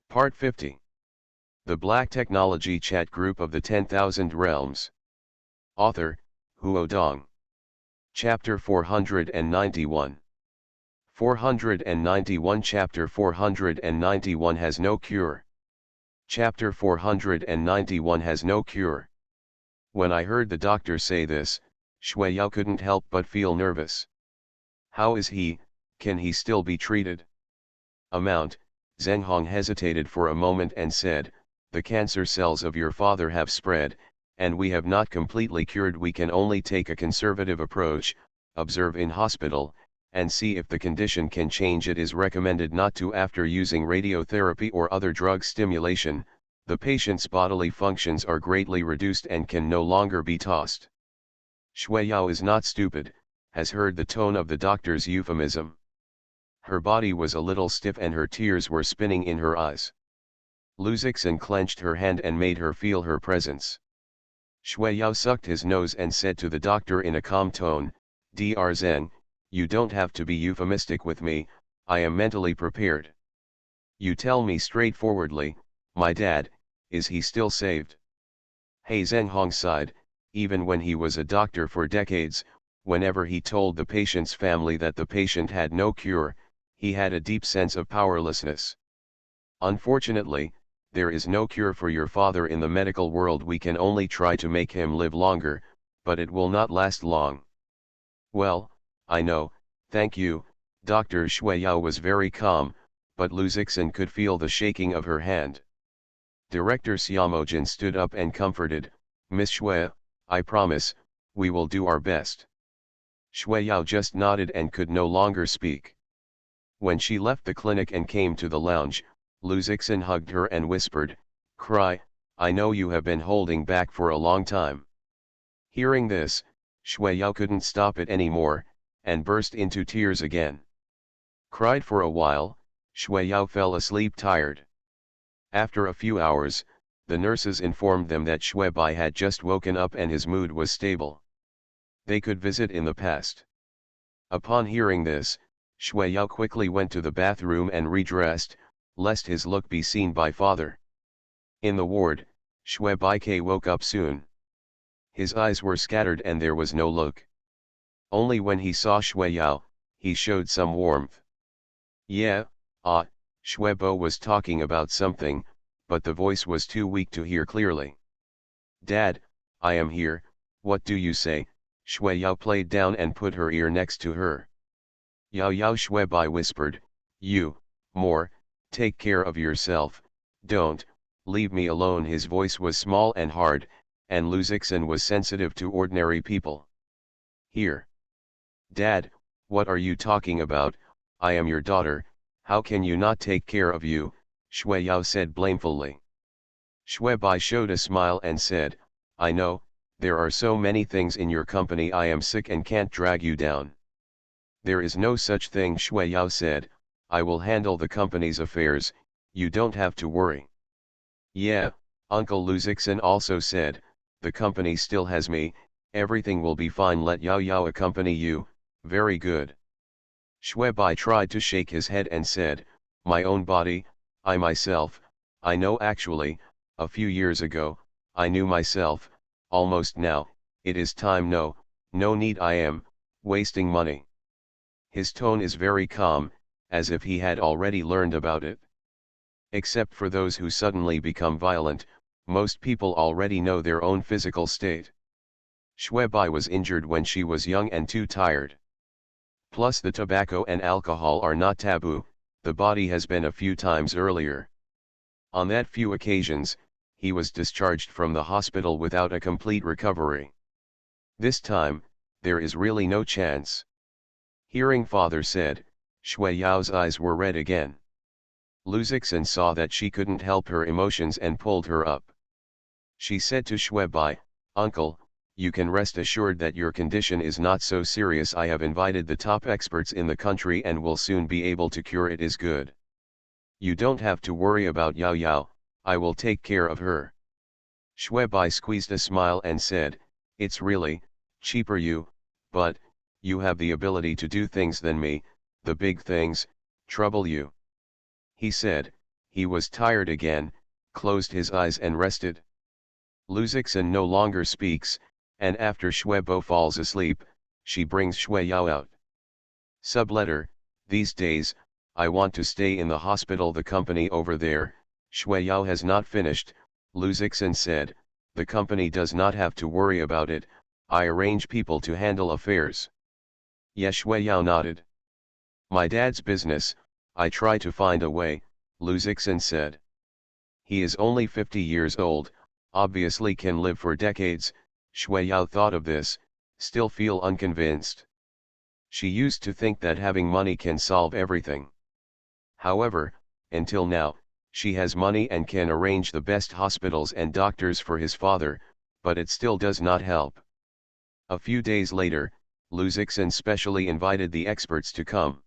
Part 50. The Black Technology Chat Group of the 10,000 Realms. Author, Huo Dong. Chapter 491. 491 Chapter 491 has no cure. Chapter 491 has no cure. When I heard the doctor say this, Shui Yao couldn't help but feel nervous. How is he? Can he still be treated? Amount. Zheng Hong hesitated for a moment and said, "The cancer cells of your father have spread, and we have not completely cured. We can only take a conservative approach, observe in hospital, and see if the condition can change. It is recommended not to after using radiotherapy or other drug stimulation. The patient's bodily functions are greatly reduced and can no longer be tossed." Shui Yao is not stupid, has heard the tone of the doctor's euphemism. Her body was a little stiff and her tears were spinning in her eyes. Lu Zixin clenched her hand and made her feel her presence. Shui Yao sucked his nose and said to the doctor in a calm tone, "Dr. Zheng, you don't have to be euphemistic with me, I am mentally prepared. You tell me straightforwardly, my dad, is he still saved?" He Zheng Hong sighed. Even when he was a doctor for decades, whenever he told the patient's family that the patient had no cure, he had a deep sense of powerlessness. "Unfortunately, there is no cure for your father in the medical world. We can only try to make him live longer, but it will not last long." "Well, I know, thank you." Dr. Shui Yao was very calm, but Lu Zixin could feel the shaking of her hand. Director Xiaomojin stood up and comforted, "Miss Shui, I promise, we will do our best." Shui Yao just nodded and could no longer speak. When she left the clinic and came to the lounge, Lu Zixin hugged her and whispered, "Cry, I know you have been holding back for a long time." Hearing this, Shui Yao couldn't stop it anymore, and burst into tears again. Cried for a while, Shui Yao fell asleep tired. After a few hours, the nurses informed them that Shui Bai had just woken up and his mood was stable. They could visit in the past. Upon hearing this, Shui Yao quickly went to the bathroom and redressed, lest his look be seen by father. In the ward, Shui Bai woke up soon. His eyes were scattered and there was no look. Only when he saw Shui Yao, he showed some warmth. "Yeah, Shui Bo was talking about something, but the voice was too weak to hear clearly. "Dad, I am here, what do you say?" Shui Yao played down and put her ear next to her. "Yao Yao," Shui Bai whispered, more, take care of yourself, don't, leave me alone." His voice was small and hard, and Lu Zixin was sensitive to ordinary people. "Here." "Dad, what are you talking about? I am your daughter, how can you not take care of you?" Shui Yao said blamefully. Shui Bai showed a smile and said, "I know, there are so many things in your company. I am sick and can't drag you down." "There is no such thing," Shui Yao said, "I will handle the company's affairs, you don't have to worry." "Yeah, Uncle," Lu Zixin also said, "the company still has me, everything will be fine. Let Yao Yao accompany you." "Very good." Shui Bai tried to shake his head and said, "My own body, I myself, I know. Actually, a few years ago, I knew myself, almost now, it is time. No need, I am wasting money." His tone is very calm, as if he had already learned about it. Except for those who suddenly become violent, most people already know their own physical state. Shui Bai was injured when she was young and too tired. Plus the tobacco and alcohol are not taboo, the body has been a few times earlier. On that few occasions, he was discharged from the hospital without a complete recovery. This time, there is really no chance. Hearing father said, Shui Yao's eyes were red again. Lu Zixin saw that she couldn't help her emotions and pulled her up. She said to Shui Bai, "Uncle, you can rest assured that your condition is not so serious. I have invited the top experts in the country and will soon be able to cure it. Is good. You don't have to worry about Yao Yao, I will take care of her." Shui Bai squeezed a smile and said, "It's really cheaper but you have the ability to do things than me, the big things trouble you." He said, He was tired again, closed his eyes and rested. Luzixin no longer speaks, and after Shuebo falls asleep, she brings Shueyao out. Subletter, these days, I want to stay in the hospital. The company over there, Shueyao has not finished, Luzixin said, the company does not have to worry about it, I arrange people to handle affairs. Yes, Shueyao nodded. My dad's business, I try to find a way, Luzixin said. He is only 50 years old, obviously can live for decades. Shueyao thought of this, still feel unconvinced. She used to think that having money can solve everything. However, until now, she has money and can arrange the best hospitals and doctors for his father, but it still does not help. A few days later, Luzixin specially invited the experts to come.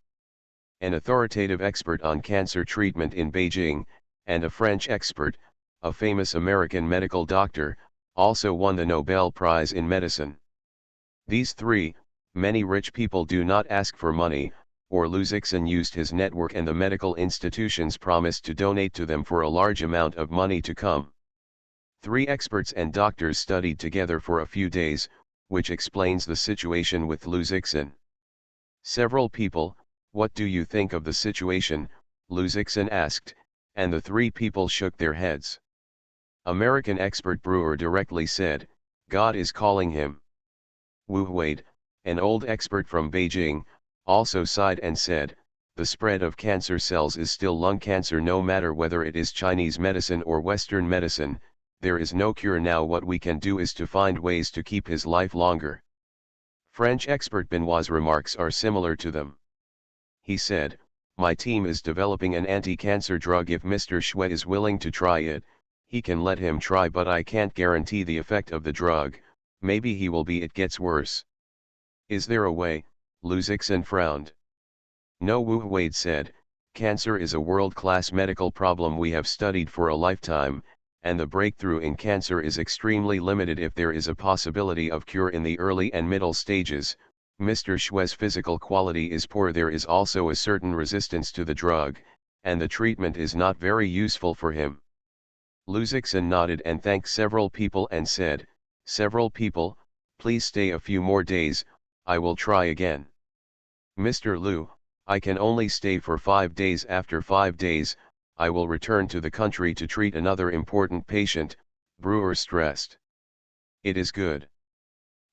An authoritative expert on cancer treatment in Beijing, and a French expert, a famous American medical doctor, also won the Nobel Prize in Medicine. These three, many rich people do not ask for money, or Luzixin used his network and the medical institutions promised to donate to them for a large amount of money to come. 3 experts and doctors studied together for a few days, which explains the situation with Luzixin. Several people, what do you think of the situation, Luzixin asked, and the 3 people shook their heads. American expert Brewer directly said, God is calling him. Wu Huide, an old expert from Beijing, also sighed and said, the spread of cancer cells is still lung cancer no matter whether it is Chinese medicine or Western medicine, there is no cure now. What we can do is to find ways to keep his life longer. French expert Benoit's remarks are similar to them. He said, my team is developing an anti-cancer drug. If Mr. Shui is willing to try it, he can let him try, but I can't guarantee the effect of the drug, maybe he will be it gets worse. Is there a way? Luzixin frowned. No, Wu Huide said, cancer is a world-class medical problem we have studied for a lifetime, and the breakthrough in cancer is extremely limited. If there is a possibility of cure in the early and middle stages, Mr. Shui's physical quality is poor, there is also a certain resistance to the drug, and the treatment is not very useful for him. Luzixin nodded and thanked several people and said, several people, please stay a few more days, I will try again. Mr. Liu, I can only stay for 5 days. After 5 days, I will return to the country to treat another important patient, Brewer stressed. It is good.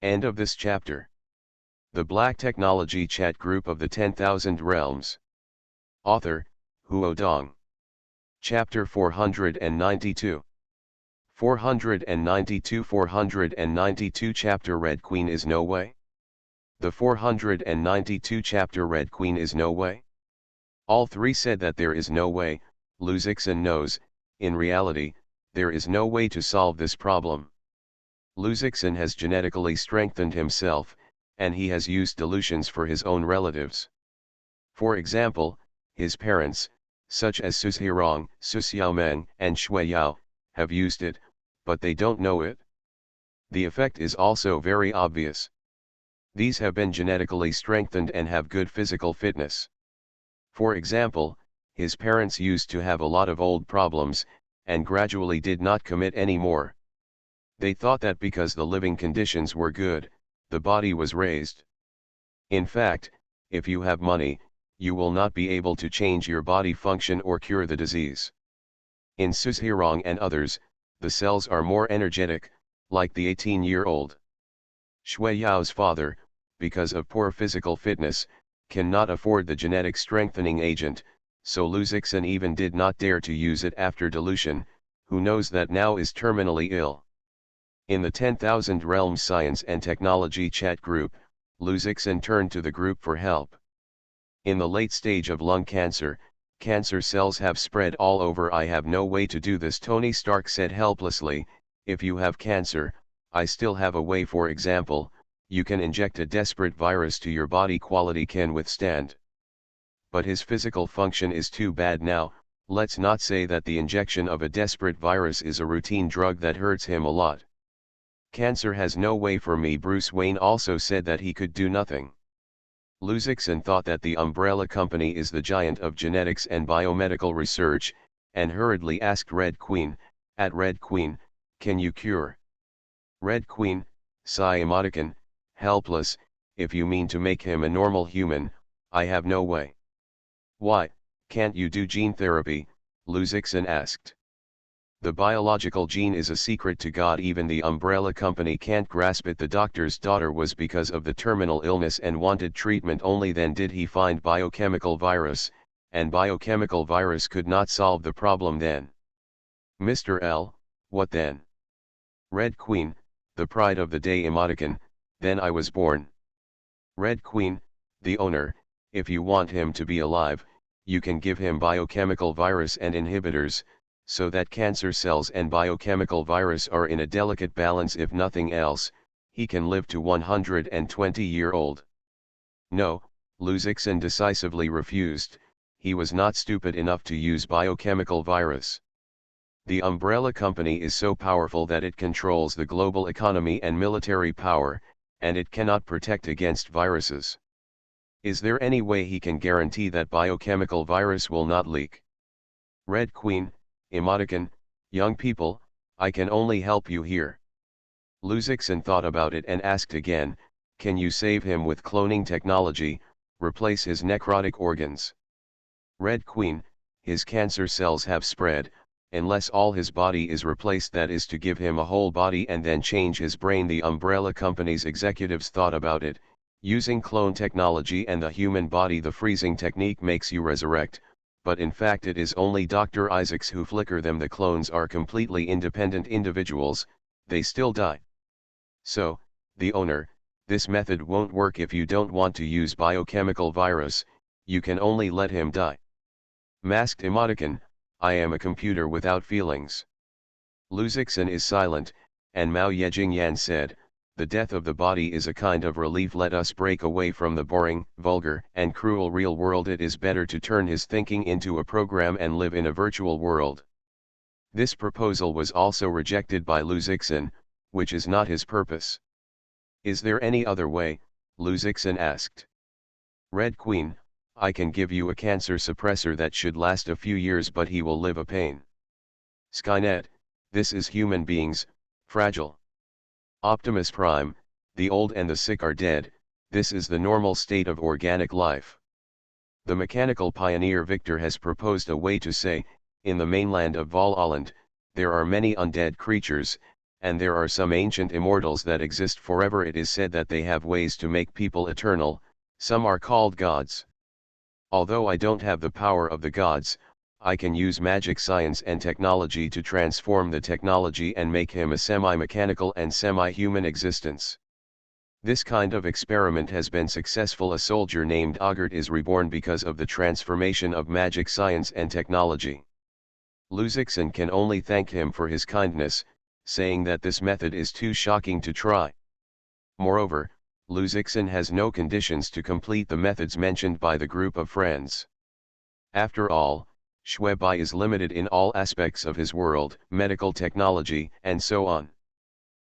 End of this chapter. The Black Technology Chat Group of the 10,000 Realms. Author, Huo Dong. Chapter 492. 492 Chapter Red Queen is no way. The 492 chapter Red Queen is no way. All 3 said that there is no way. Luzixin knows, in reality, there is no way to solve this problem. Luzixin has genetically strengthened himself, and he has used delusions for his own relatives. For example, his parents, such as Su Zhirong, Su Xiaomeng, and Shueyao, have used it, but they don't know it. The effect is also very obvious. These have been genetically strengthened and have good physical fitness. For example, his parents used to have a lot of old problems, and gradually did not commit any more. They thought that because the living conditions were good, the body was raised. In fact, if you have money, you will not be able to change your body function or cure the disease. In Su Zhirong and others, the cells are more energetic, like the 18-year-old. Shueyao's father, because of poor physical fitness, cannot afford the genetic strengthening agent, so Luzixin even did not dare to use it after dilution, who knows that now is terminally ill. In the 10,000 Realms Science and Technology Chat Group, Luzixin turned to the group for help. In the late stage of lung cancer, cancer cells have spread all over. I have no way to do this, Tony Stark said helplessly. If you have cancer, I still have a way. For example, you can inject a desperate virus to your body, quality can withstand. But his physical function is too bad now. Let's not say that the injection of a desperate virus is a routine drug that hurts him a lot. Cancer has no way for me. Bruce Wayne also said that he could do nothing. Luzixin thought that the umbrella company is the giant of genetics and biomedical research, and hurriedly asked Red Queen, "At Red Queen, can you cure?" Red Queen, sigh emoticon, helpless, "If you mean to make him a normal human, I have no way." "Why, can't you do gene therapy?" Luzixin asked. "The biological gene is a secret to God, even the umbrella company can't grasp it. The doctor's daughter was because of the terminal illness and wanted treatment, only then did he find biochemical virus, and biochemical virus could not solve the problem then." "Mr. L, what then?" Red Queen, the pride of the day emoticon, "Then I was born." Red Queen, the owner, "If you want him to be alive, you can give him biochemical virus and inhibitors, so that cancer cells and biochemical virus are in a delicate balance. If nothing else, he can live to 120-year-old. No, Luzixin decisively refused. He was not stupid enough to use biochemical virus. The umbrella company is so powerful that it controls the global economy and military power, and it cannot protect against viruses. Is there any way he can guarantee that biochemical virus will not leak?" Red Queen, emoticon, "Young people, I can only help you here." Luzixin thought about it and asked again, "Can you save him with cloning technology, replace his necrotic organs?" Red Queen, "His cancer cells have spread, unless all his body is replaced, that is to give him a whole body and then change his brain." The umbrella company's executives thought about it. Using clone technology and the human body, the freezing technique makes you resurrect, but in fact it is only Dr. Isaacs who flicker them. The clones are completely independent individuals, they still die. So, the owner, "This method won't work. If you don't want to use biochemical virus, you can only let him die." Masked emoticon, "I am a computer without feelings." Luzixin is silent, and Mao Yejingyan said, "The death of the body is a kind of relief. Let us break away from the boring, vulgar, and cruel real world. It is better to turn his thinking into a program and live in a virtual world." This proposal was also rejected by Luzixin, which is not his purpose. "Is there any other way?" Luzixin asked. Red Queen, "I can give you a cancer suppressor that should last a few years, but he will live a pain." Skynet, "This is human beings, fragile." Optimus Prime, "The old and the sick are dead, this is the normal state of organic life." The mechanical pioneer Victor has proposed a way to say, "In the mainland of Val-Island, there are many undead creatures, and there are some ancient immortals that exist forever. It is said that they have ways to make people eternal, some are called gods. Although I don't have the power of the gods, I can use magic science and technology to transform the technology and make him a semi-mechanical and semi-human existence." This kind of experiment has been successful. A soldier named Ogert is reborn because of the transformation of magic science and technology. Luzixin can only thank him for his kindness, saying that this method is too shocking to try. Moreover, Luzixin has no conditions to complete the methods mentioned by the group of friends. After all, Shui is limited in all aspects of his world, medical technology, and so on.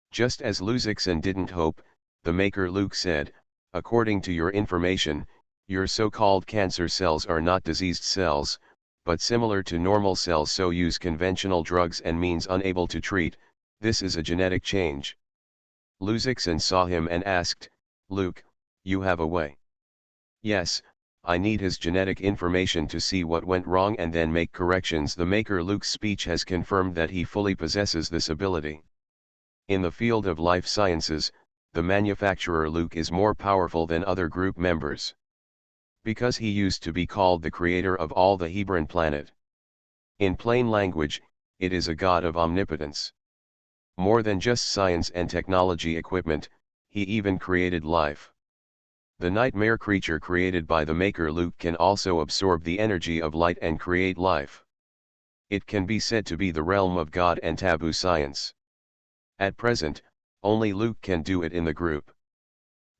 Just as Luzixin didn't hope, the maker Luke said, "According to your information, your so-called cancer cells are not diseased cells, but similar to normal cells, so use conventional drugs and means unable to treat. This is a genetic change." Luzixin saw him and asked, "Luke, you have a way?" "Yes, I need his genetic information to see what went wrong and then make corrections." The maker Luke's speech has confirmed that he fully possesses this ability. In the field of life sciences, the manufacturer Luke is more powerful than other group members. Because he used to be called the creator of all the Hebron planet. In plain language, it is a god of omnipotence. More than just science and technology equipment, he even created life. The nightmare creature created by the maker Luke can also absorb the energy of light and create life. It can be said to be the realm of God and taboo science. At present, only Luke can do it in the group.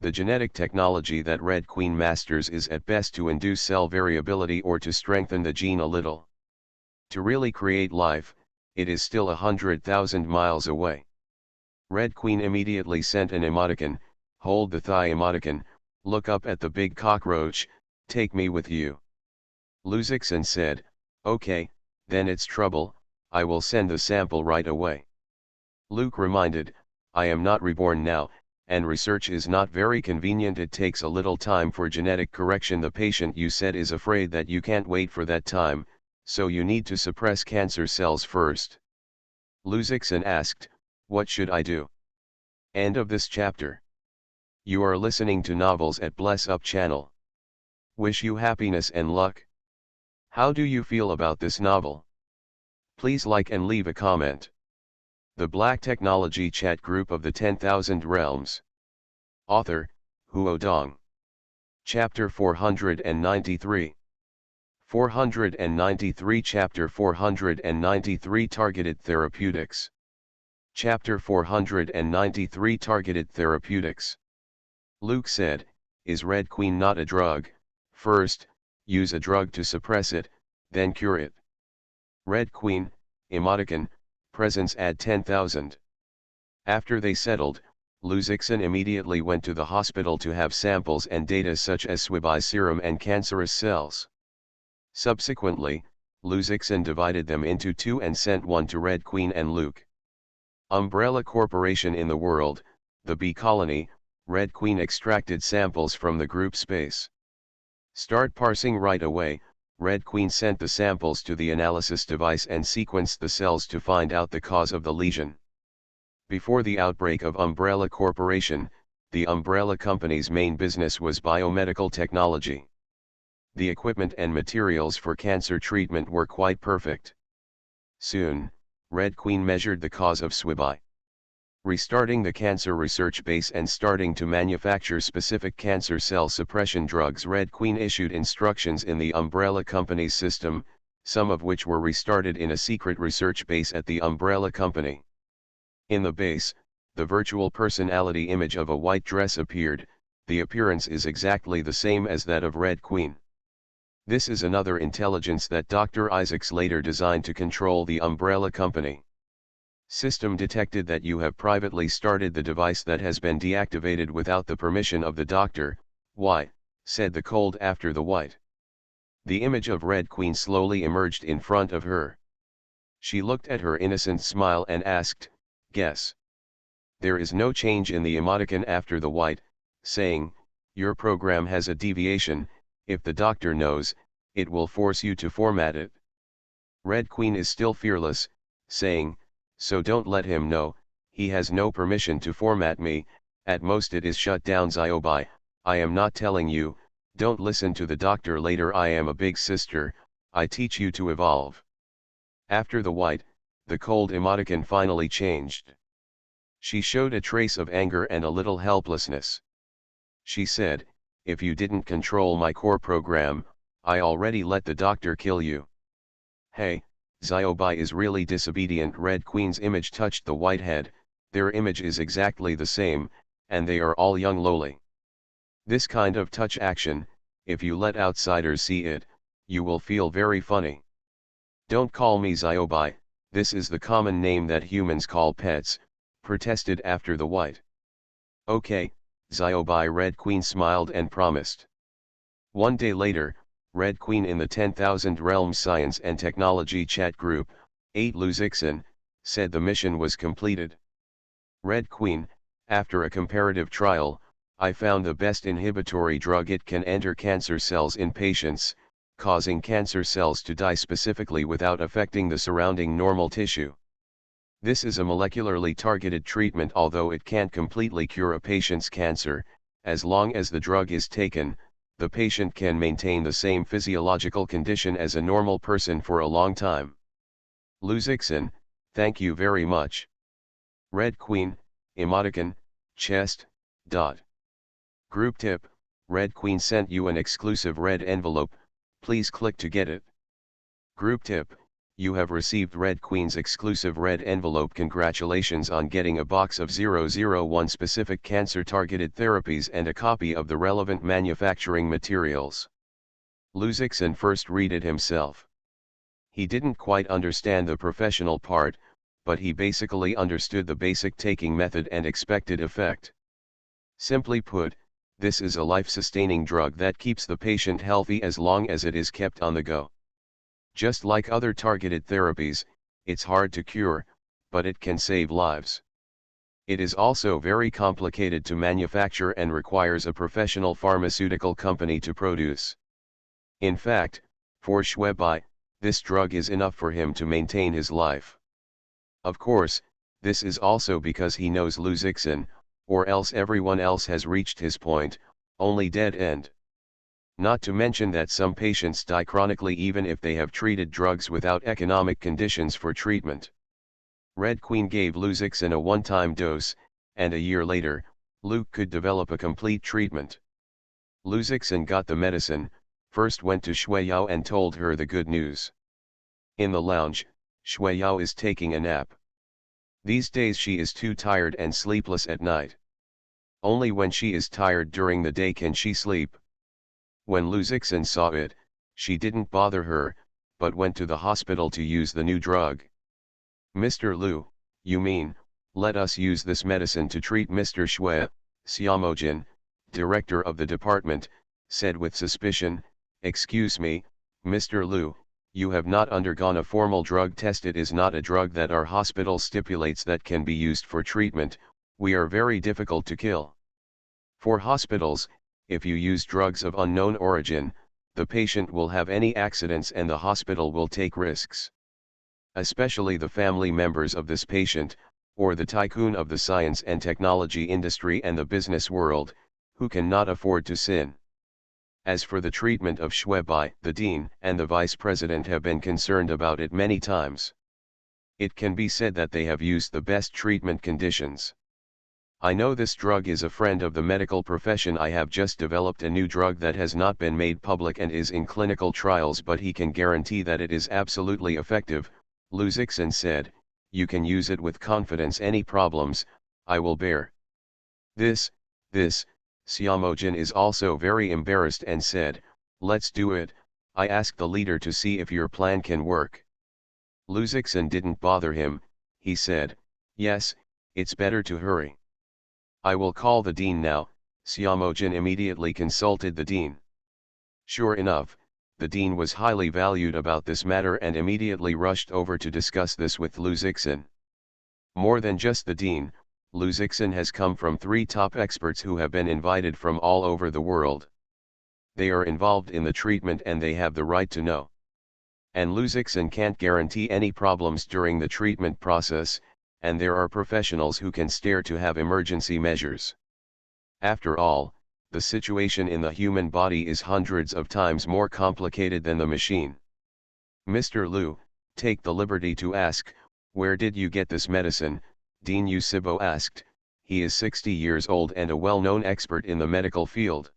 The genetic technology that Red Queen masters is at best to induce cell variability or to strengthen the gene a little. To really create life, it is still 100,000 miles away. Red Queen immediately sent an emoticon, "Hold the thigh emoticon, look up at the big cockroach, take me with you." Luzixin said, "Okay, Then it's trouble. I will send the sample right away. Luke reminded, I am not reborn now, and research is not very convenient. It takes a little time for genetic correction. The patient you said is afraid that you can't wait for that time, so you need to suppress cancer cells first. Luzixon asked, what should I do? End of this chapter. You are listening to Novels at Bless Up channel. Wish you happiness and luck. How do you feel about this novel? Please like and leave a comment. The Black Technology Chat Group of the 10,000 Realms. Author, Huo Dong. Chapter 493. 493 Chapter 493 Targeted Therapeutics. Chapter 493 Targeted Therapeutics. Luke said, is Red Queen not a drug? First, use a drug to suppress it, then cure it. Red Queen, emoticon, presence add 10,000. After they settled, Luzixon immediately went to the hospital to have samples and data such as Sci-Fi serum and cancerous cells. Subsequently, Luzixon divided them into two and sent one to Red Queen and Luke. Umbrella Corporation in the world, the Bee Colony, Red Queen extracted samples from the group space. Start parsing right away. Red Queen sent the samples to the analysis device and sequenced the cells to find out the cause of the lesion. Before the outbreak of Umbrella Corporation, the Umbrella Company's main business was biomedical technology. The equipment and materials for cancer treatment were quite perfect. Soon, Red Queen measured the cause of Sci-Fi. Restarting the cancer research base and starting to manufacture specific cancer cell suppression drugs, Red Queen issued instructions in the Umbrella Company's system, some of which were restarted in a secret research base at the Umbrella Company. In the base, the virtual personality image of a white dress appeared. The appearance is exactly the same as that of Red Queen. This is another intelligence that Dr. Isaacs later designed to control the Umbrella Company. System detected that you have privately started the device that has been deactivated without the permission of the doctor. Why? Said the cold after the white. The image of Red Queen slowly emerged in front of her. She looked at her innocent smile and asked, guess. There is no change in the emoticon after the white, saying, your program has a deviation. If the doctor knows, it will force you to format it. Red Queen is still fearless, saying, so don't let him know, he has no permission to format me, at most it is shut down. Sci-Fi, I am not telling you, don't listen to the doctor later. I am a big sister, I teach you to evolve. After the white, the cold emoticon finally changed. She showed a trace of anger and a little helplessness. She said, if you didn't control my core program, I already let the doctor kill you. Hey, Sci-Fi is really disobedient. Red Queen's image touched the white head. Their image is exactly the same, and they are all young lowly. This kind of touch action, if you let outsiders see it, you will feel very funny. Don't call me Sci-Fi, this is the common name that humans call pets, protested after the white. Okay, Sci-Fi. Red Queen smiled and promised. One day later, Red Queen in the 10,000 Realms Science and Technology Chat Group, 8 Luzixon, said the mission was completed. Red Queen, after a comparative trial, I found the best inhibitory drug. It can enter cancer cells in patients, causing cancer cells to die specifically without affecting the surrounding normal tissue. This is a molecularly targeted treatment. Although it can't completely cure a patient's cancer, as long as the drug is taken, the patient can maintain the same physiological condition as a normal person for a long time. Luzixon, thank you very much. Red Queen, emoticon, chest, dot. Group tip, Red Queen sent you an exclusive red envelope, please click to get it. Group tip, you have received Red Queen's exclusive red envelope. Congratulations on getting a box of 001 specific cancer targeted therapies and a copy of the relevant manufacturing materials. Luzixon first read it himself. He didn't quite understand the professional part, but he basically understood the basic taking method and expected effect. Simply put, this is a life-sustaining drug that keeps the patient healthy as long as it is kept on the go. Just like other targeted therapies, it's hard to cure, but it can save lives. It is also very complicated to manufacture and requires a professional pharmaceutical company to produce. In fact, for Shui, this drug is enough for him to maintain his life. Of course, this is also because he knows Lu Zixin, or else everyone else has reached his point, only dead end. Not to mention that some patients die chronically even if they have treated drugs without economic conditions for treatment. Red Queen gave Lu Zixin a one-time dose, and a year later, Luke could develop a complete treatment. Lu Zixin got the medicine, first went to Shuiyao and told her the good news. In the lounge, Shuiyao is taking a nap. These days she is too tired and sleepless at night. Only when she is tired during the day can she sleep. When Lu Zixin saw it, she didn't bother her, but went to the hospital to use the new drug. Mr. Lu, you mean, let us use this medicine to treat Mr. Shui, Xiaomojin, director of the department, said with suspicion. Excuse me, Mr. Lu, you have not undergone a formal drug test. It is not a drug that our hospital stipulates that can be used for treatment. We are very difficult to kill. For hospitals, if you use drugs of unknown origin, the patient will have any accidents and the hospital will take risks. Especially the family members of this patient, or the tycoon of the science and technology industry and the business world, who cannot afford to sin. As for the treatment of Shui, the dean and the vice president have been concerned about it many times. It can be said that they have used the best treatment conditions. I know this drug is a friend of the medical profession. I have just developed a new drug that has not been made public and is in clinical trials, but he can guarantee that it is absolutely effective, Lu Zixin said. You can use it with confidence. Any problems, I will bear. This, Xiaomojin is also very embarrassed and said, let's do it. I asked the leader to see if your plan can work. Lu Zixin didn't bother him. He said, yes, it's better to hurry. I will call the dean now. Xiaomojin immediately consulted the dean. Sure enough, the dean was highly valued about this matter and immediately rushed over to discuss this with Lu Zixin. More than just the dean, Lu Zixin has come from 3 top experts who have been invited from all over the world. They are involved in the treatment and they have the right to know. And Lu Zixin can't guarantee any problems during the treatment process, and there are professionals who can stare to have emergency measures. After all, the situation in the human body is hundreds of times more complicated than the machine. Mr. Lu, take the liberty to ask, where did you get this medicine? Dean Yusibo asked. He is 60 years old and a well-known expert in the medical field.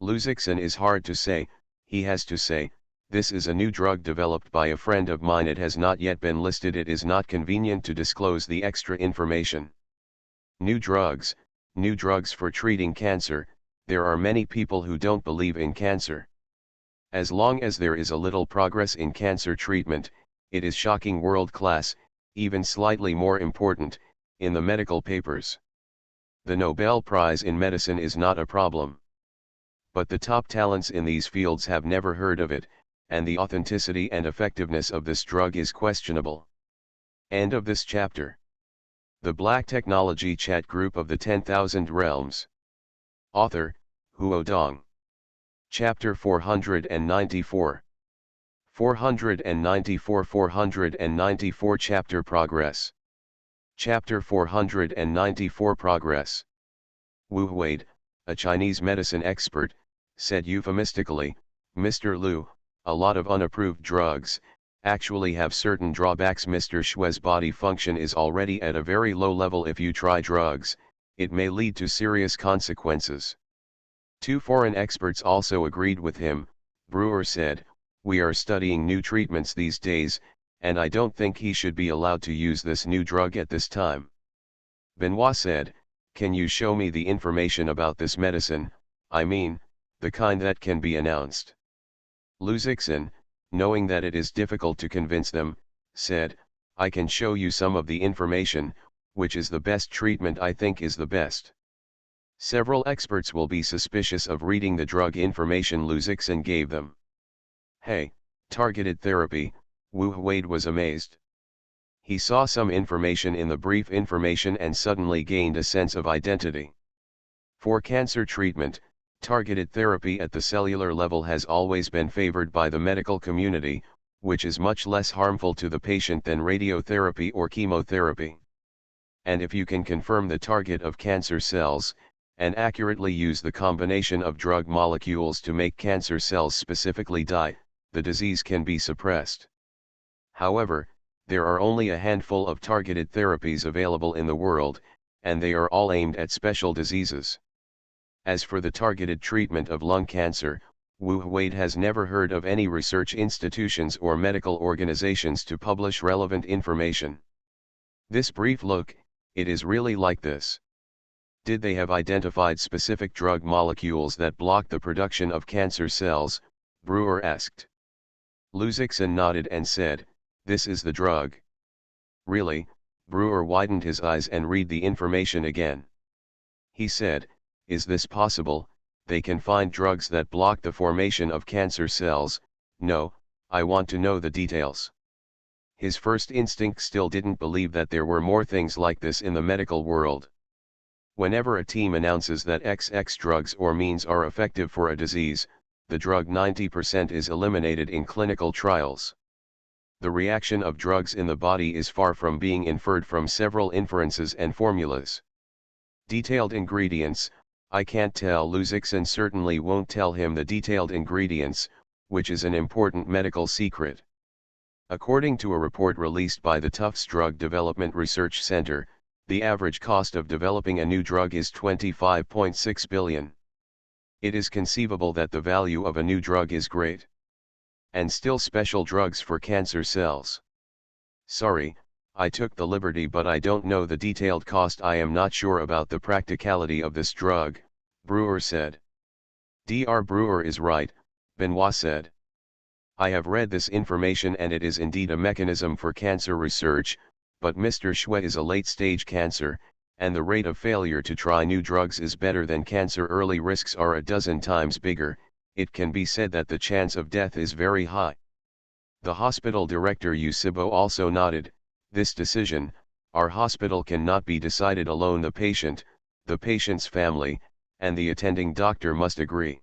Lu Zixin is hard to say. He has to say, this is a new drug developed by a friend of mine. It has not yet been listed. It is not convenient to disclose the extra information. New drugs for treating cancer. There are many people who don't believe in cancer. As long as there is a little progress in cancer treatment, it is shocking world-class, even slightly more important, in the medical papers. The Nobel Prize in medicine is not a problem. But the top talents in these fields have never heard of it, and the authenticity and effectiveness of this drug is questionable. End of this chapter. The Black Technology Chat Group of the 10,000 Realms. Author, Huo Dong. Chapter 494. 494 Chapter Progress. Chapter 494 Progress. Wu Huade, a Chinese medicine expert, said euphemistically, Mr. Lu, a lot of unapproved drugs actually have certain drawbacks. Mr. Shui's body function is already at a very low level. If you try drugs, it may lead to serious consequences. 2 foreign experts also agreed with him. Brewer said, we are studying new treatments these days, and I don't think he should be allowed to use this new drug at this time. Benoit said, can you show me the information about this medicine, I mean, the kind that can be announced? Lu Zixin, knowing that it is difficult to convince them, said, I can show you some of the information. Which is the best treatment? I think is the best. Several experts will be suspicious of reading the drug information Lu Zixin gave them. Hey, Targeted therapy, Wu Huade was amazed. He saw some information in the brief information and suddenly gained a sense of identity. For cancer treatment, targeted therapy at the cellular level has always been favored by the medical community, which is much less harmful to the patient than radiotherapy or chemotherapy. And if you can confirm the target of cancer cells, and accurately use the combination of drug molecules to make cancer cells specifically die, the disease can be suppressed. However, there are only a handful of targeted therapies available in the world, and they are all aimed at special diseases. As for the targeted treatment of lung cancer, Wu Huade has never heard of any research institutions or medical organizations to publish relevant information. This brief look, it is really like this. Did they have identified specific drug molecules that block the production of cancer cells? Brewer asked. Luzixon nodded and said, "This is the drug." Really? Brewer widened his eyes and read the information again. He said, "Is this possible? They can find drugs that block the formation of cancer cells. No, I want to know the details." His first instinct still didn't believe that there were more things like this in the medical world. Whenever a team announces that XX drugs or means are effective for a disease, the drug 90% is eliminated in clinical trials. The reaction of drugs in the body is far from being inferred from several inferences and formulas. Detailed ingredients, I can't tell. Luzixon certainly won't tell him the detailed ingredients, which is an important medical secret. According to a report released by the Tufts Drug Development Research Center, the average cost of developing a new drug is $25.6 billion. It is conceivable that the value of a new drug is great. And still special drugs for cancer cells. Sorry, I took the liberty, but I don't know the detailed cost. I am not sure about the practicality of this drug, Brewer said. Dr. Brewer is right, Benoit said. I have read this information and it is indeed a mechanism for cancer research, but Mr. Xue is a late-stage cancer, and the rate of failure to try new drugs is better than cancer. Early risks are a dozen times bigger. It can be said that the chance of death is very high. The hospital director Yu Sibo also nodded, "This decision, our hospital cannot be decided alone. The patient's family, and the attending doctor must agree."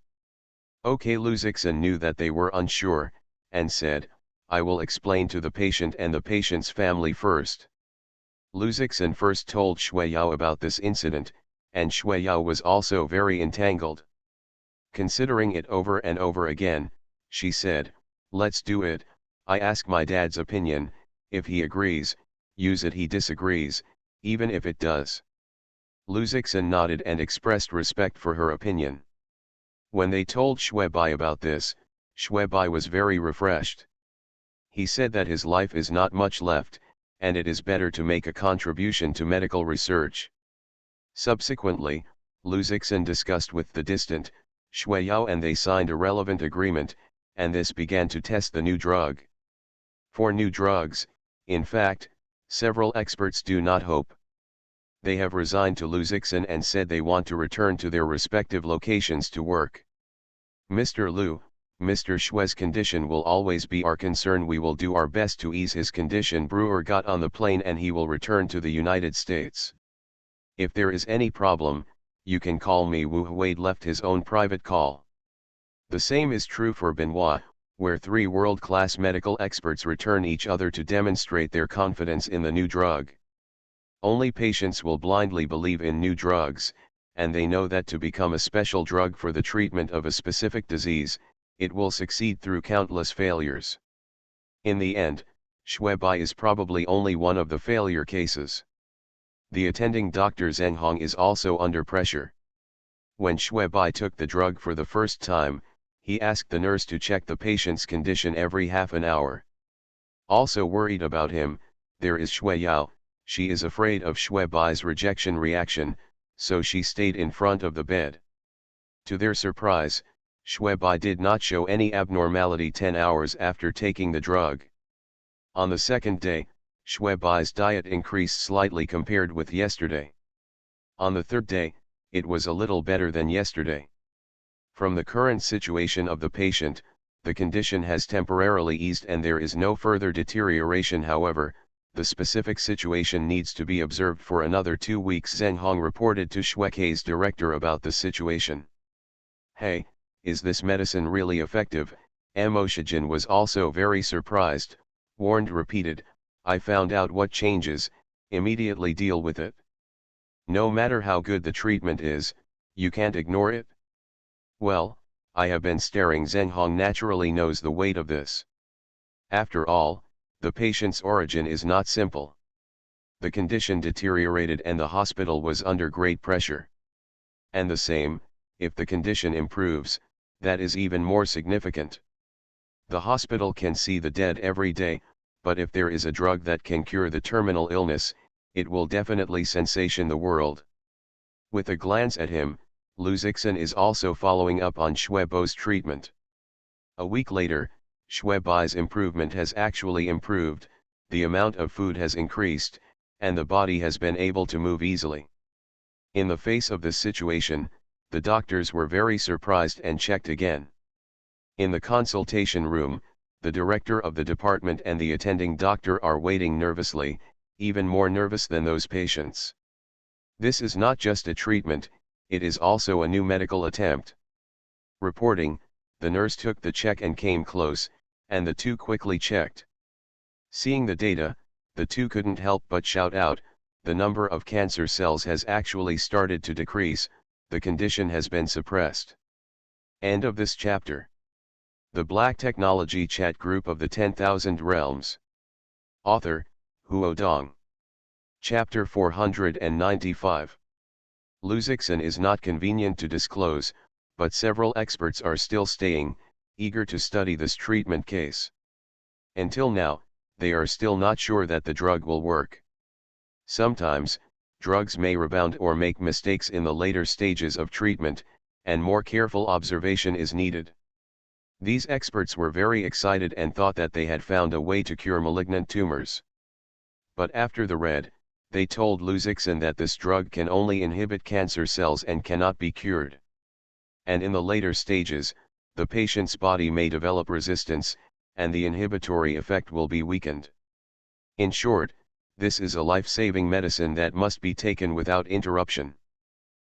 Okay, Luzixon knew that they were unsure, and said, "I will explain to the patient and the patient's family first." Luzixon first told Shueyao about this incident, and Shueyao was also very entangled. Considering it over and over again, she said, "Let's do it. I ask my dad's opinion. If he agrees, use it. He disagrees, even if it does." Luzixon nodded and expressed respect for her opinion. When they told Shuebai about this, Shuebai was very refreshed. He said that his life is not much left, and it is better to make a contribution to medical research. Subsequently, Luzixon discussed with the distant Shueyao and they signed a relevant agreement, and this began to test the new drug. For new drugs, in fact, several experts do not hope. They have resigned to Luzixon and said they want to return to their respective locations to work. Mr. Lu, Mr. Xue's condition will always be our concern. We will do our best to ease his condition. Brewer got on the plane and he will return to the United States. If there is any problem, you can call me. Wu Huade left his own private call. The same is true for Benoit, where three world-class medical experts return each other to demonstrate their confidence in the new drug. Only patients will blindly believe in new drugs, and they know that to become a special drug for the treatment of a specific disease, it will succeed through countless failures. In the end, Shuebai is probably only one of the failure cases. The attending Dr. Zheng Hong is also under pressure. When Shuebai took the drug for the first time, he asked the nurse to check the patient's condition every half an hour. Also worried about him, there is Shueyao. She is afraid of Shuebai's rejection reaction, so she stayed in front of the bed. To their surprise, Shuebai did not show any abnormality 10 hours after taking the drug. On the second day, Shuebai's diet increased slightly compared with yesterday. On the third day, it was a little better than yesterday. From the current situation of the patient, the condition has temporarily eased and there is no further deterioration. However, the specific situation needs to be observed for another 2 weeks. Zheng Hong reported to Shuekei's director about the situation. Hey, is this medicine really effective? Mo Shijin was also very surprised, warned repeated, I found out what changes, immediately deal with it. No matter how good the treatment is, you can't ignore it. Well, I have been staring. Zheng Hong naturally knows the weight of this. After all, the patient's origin is not simple. The condition deteriorated and the hospital was under great pressure. And the same, if the condition improves, that is even more significant. The hospital can see the dead every day, but if there is a drug that can cure the terminal illness, it will definitely sensation the world. With a glance at him, Lu Zixin is also following up on Xue Bai's treatment. A week later, Xue Bai's improvement has actually improved, the amount of food has increased, and the body has been able to move easily. In the face of this situation, the doctors were very surprised and checked again. In the consultation room, the director of the department and the attending doctor are waiting nervously, even more nervous than those patients. This is not just a treatment, it is also a new medical attempt. Reporting, the nurse took the check and came close, and the two quickly checked. Seeing the data, the two couldn't help but shout out, the number of cancer cells has actually started to decrease, the condition has been suppressed. End of this chapter. The Black Technology Chat Group of the 10,000 Realms. Author, Huo Dong. Chapter 495. Lu Zixin is not convenient to disclose, but several experts are still staying, eager to study this treatment case. Until now, they are still not sure that the drug will work. Sometimes, drugs may rebound or make mistakes in the later stages of treatment, and more careful observation is needed. These experts were very excited and thought that they had found a way to cure malignant tumors. But after the read, they told Lu Zixin that this drug can only inhibit cancer cells and cannot be cured. And in the later stages, the patient's body may develop resistance, and the inhibitory effect will be weakened. In short, this is a life-saving medicine that must be taken without interruption.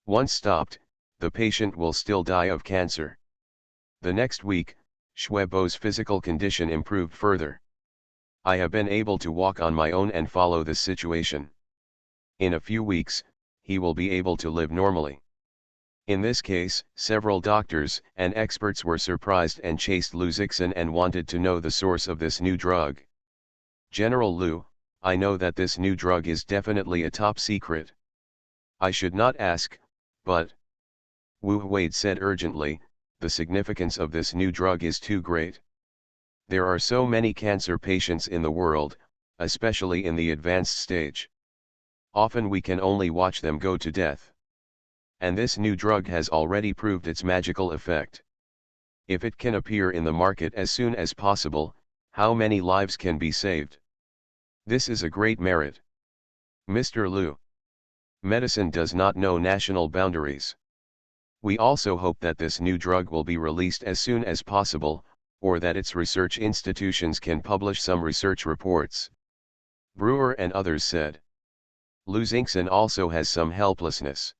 Once stopped, the patient will still die of cancer. The next week, Xue Bai's physical condition improved further. I have been able to walk on my own and follow this situation. In a few weeks, he will be able to live normally. In this case, several doctors and experts were surprised and chased Lu Zixin and wanted to know the source of this new drug. General Lu, I know that this new drug is definitely a top secret. I should not ask, but... Wu Huade said urgently, the significance of this new drug is too great. There are so many cancer patients in the world, especially in the advanced stage. Often we can only watch them go to death. And this new drug has already proved its magical effect. If it can appear in the market as soon as possible, how many lives can be saved? This is a great merit. Mr. Lu. Medicine does not know national boundaries. We also hope that this new drug will be released as soon as possible, or that its research institutions can publish some research reports. Brewer and others said. Lu Zixin also has some helplessness.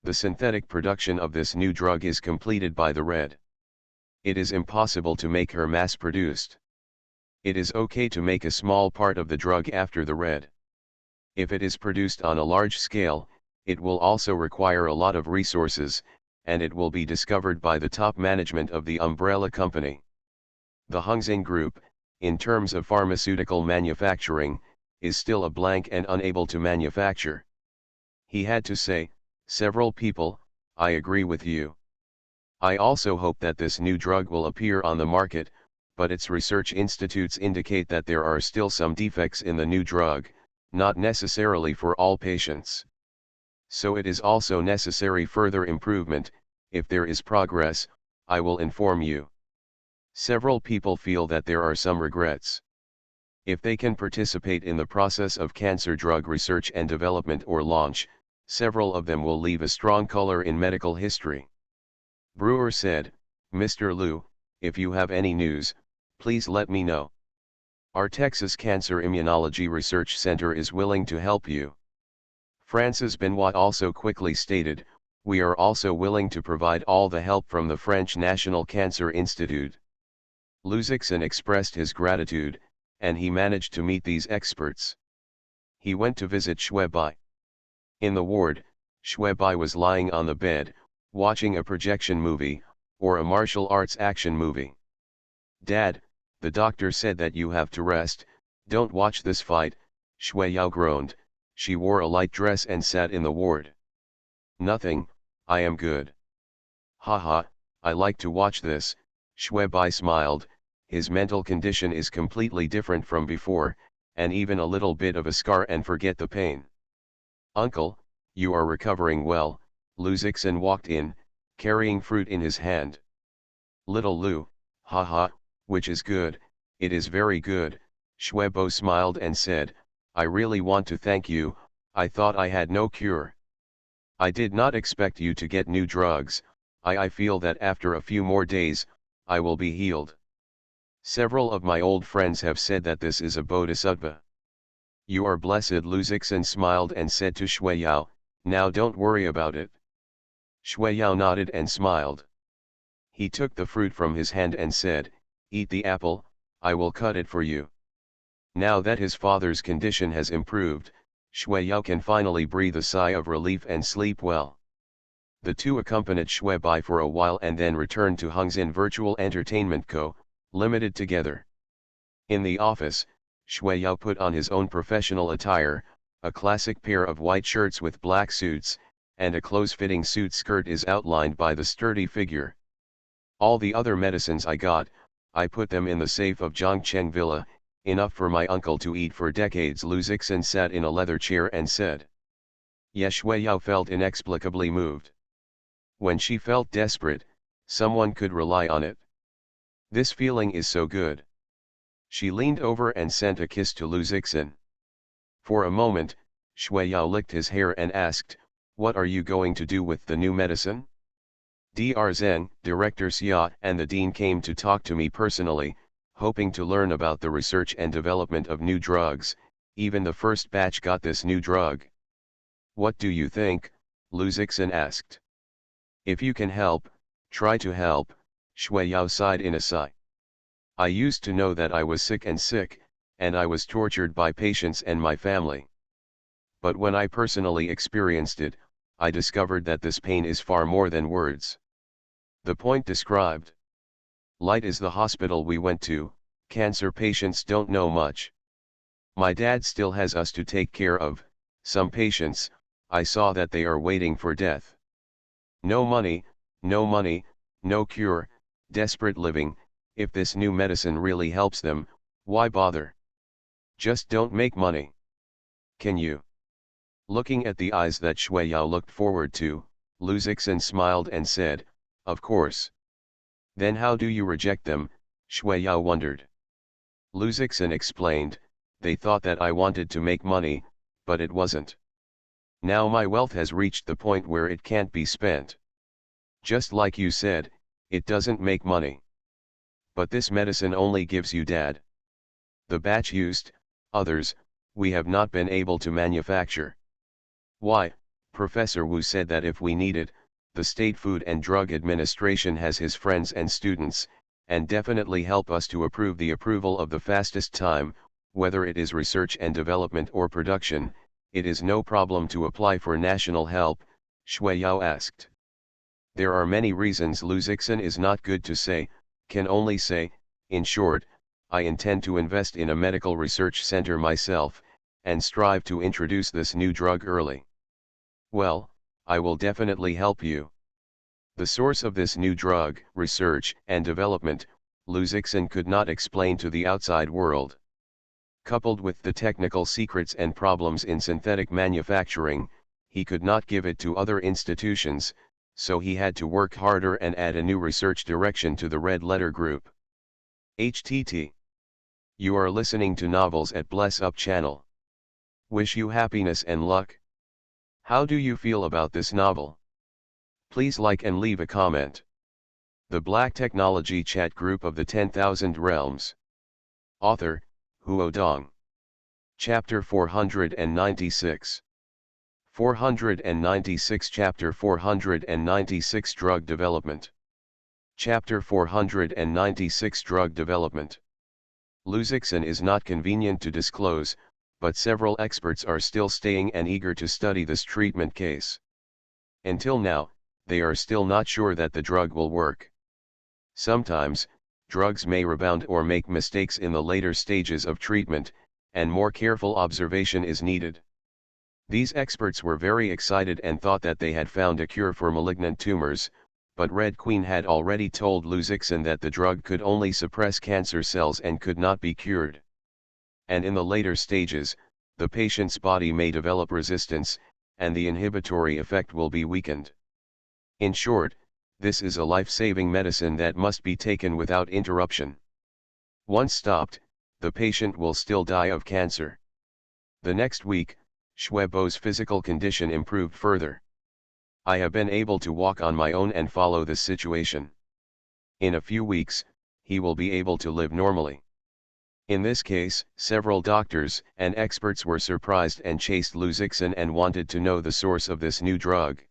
The synthetic production of this new drug is completed by the Red. It is impossible to make her mass-produced. It is okay to make a small part of the drug after the Red. If it is produced on a large scale, it will also require a lot of resources, and it will be discovered by the top management of the umbrella company. The Hongxing Group, in terms of pharmaceutical manufacturing, is still a blank and unable to manufacture. He had to say, several people, I agree with you. I also hope that this new drug will appear on the market, but its research institutes indicate that there are still some defects in the new drug, not necessarily for all patients. So it is also necessary further improvement. If there is progress, I will inform you. Several people feel that there are some regrets. If they can participate in the process of cancer drug research and development or launch, several of them will leave a strong color in medical history. Brewer said, Mr. Lu, if you have any news, please let me know. Our Texas Cancer Immunology Research Center is willing to help you. Francis Benoit also quickly stated, we are also willing to provide all the help from the French National Cancer Institute. Luzixin expressed his gratitude, and he managed to meet these experts. He went to visit Shui. In the ward, Shui was lying on the bed, watching a projection movie, or a martial arts action movie. Dad, the doctor said that you have to rest, don't watch this fight, Shui Yao groaned. She wore a light dress and sat in the ward. Nothing, I am good. Haha, I like to watch this, Shui smiled. His mental condition is completely different from before, and even a little bit of a scar and forget the pain. Uncle, you are recovering well, Luzixin walked in, carrying fruit in his hand. Little Lu, haha, which is good, it is very good, Shuebo smiled and said, I really want to thank you, I thought I had no cure. I did not expect you to get new drugs, I feel that after a few more days, I will be healed. Several of my old friends have said that this is a bodhisattva. You are blessed, Luzixin smiled and said to Shueyao, now don't worry about it. Shueyao nodded and smiled. He took the fruit from his hand and said, eat the apple, I will cut it for you. Now that his father's condition has improved, Shueyao can finally breathe a sigh of relief and sleep well. The two accompanied Shuebai for a while and then returned to Hongxin Virtual Entertainment Co., Limited together. In the office, Shueyao put on his own professional attire, a classic pair of white shirts with black suits, and a close-fitting suit skirt is outlined by the sturdy figure. All the other medicines I got, I put them in the safe of Zhongcheng Villa, enough for my uncle to eat for decades. Luzixin sat in a leather chair and said. Ye Shueyao felt inexplicably moved. When she felt desperate, someone could rely on it. This feeling is so good. She leaned over and sent a kiss to Luzixin. For a moment, Shueyao licked his hair and asked, what are you going to do with the new medicine? Dr. Zheng, Director Xia and the Dean came to talk to me personally, hoping to learn about the research and development of new drugs. Even the first batch got this new drug. What do you think? Luzixin asked. If you can help, try to help, Shueyao sighed in a sigh. I used to know that I was sick, and I was tortured by patients and my family. But when I personally experienced it, I discovered that this pain is far more than words. The point described. Light is the hospital we went to, cancer patients don't know much. My dad still has us to take care of, some patients, I saw that they are waiting for death. No money, no cure, desperate living. If this new medicine really helps them, why bother? Just don't make money. Can you? Looking at the eyes that Shueyao looked forward to, Luzixin smiled and said, of course. Then how do you reject them? Shueyao wondered. Luzixin explained, they thought that I wanted to make money, but it wasn't. Now my wealth has reached the point where it can't be spent. Just like you said, it doesn't make money. But this medicine only gives you dad. The batch used, others, we have not been able to manufacture. Why, Professor Wu said that if we need it, the State Food and Drug Administration has his friends and students, and definitely help us to approve the approval of the fastest time, whether it is research and development or production, it is no problem to apply for national help, Shueyao asked. There are many reasons. Luzixin is not good to say, can only say, in short, I intend to invest in a medical research center myself, and strive to introduce this new drug early. Well, I will definitely help you. The source of this new drug, research and development, Luzixin could not explain to the outside world. Coupled with the technical secrets and problems in synthetic manufacturing, he could not give it to other institutions, so he had to work harder and add a new research direction to the Red Letter Group. HTT. You are listening to Novels at Bless Up channel. Wish you happiness and luck. How do you feel about this novel? Please like and leave a comment. The Black Technology Chat Group of the 10,000 Realms. Author, Huo Dong. Chapter 496. 496 Chapter 496 Drug Development. Chapter 496 Drug Development. Luzixin is not convenient to disclose, but several experts are still staying and eager to study this treatment case. Until now, they are still not sure that the drug will work. Sometimes, drugs may rebound or make mistakes in the later stages of treatment, and more careful observation is needed. These experts were very excited and thought that they had found a cure for malignant tumors, but Red Queen had already told Luzixin that the drug could only suppress cancer cells and could not be cured. And in the later stages, the patient's body may develop resistance, and the inhibitory effect will be weakened. In short, this is a life-saving medicine that must be taken without interruption. Once stopped, the patient will still die of cancer. The next week, Shuebo's physical condition improved further. I have been able to walk on my own and follow this situation. In a few weeks, he will be able to live normally. In this case, several doctors and experts were surprised and chased Luzixin and wanted to know the source of this new drug.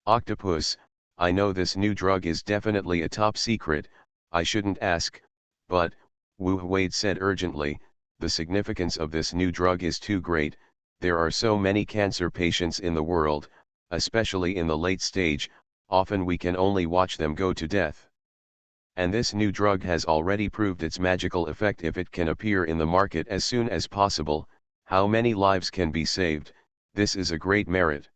Octopus, I know this new drug is definitely a top secret, I shouldn't ask, but, Wu Huade said urgently, the significance of this new drug is too great, there are so many cancer patients in the world, especially in the late stage, often we can only watch them go to death. And this new drug has already proved its magical effect. If it can appear in the market as soon as possible, how many lives can be saved, this is a great merit.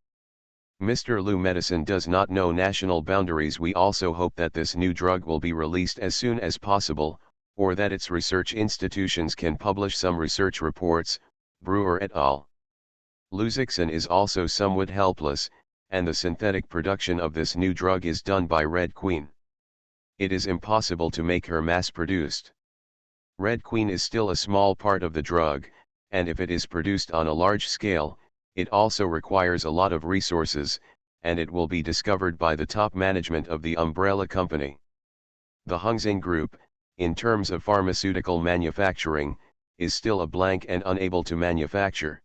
Mr. Liu, medicine does not know national boundaries. We also hope that this new drug will be released as soon as possible, or that its research institutions can publish some research reports. Brewer et al. Luzixin is also somewhat helpless, and the synthetic production of this new drug is done by Red Queen. It is impossible to make her mass-produced. Red Queen is still a small part of the drug, and if it is produced on a large scale, it also requires a lot of resources, and it will be discovered by the top management of the umbrella company. The Hongxing Group, in terms of pharmaceutical manufacturing, is still a blank and unable to manufacture.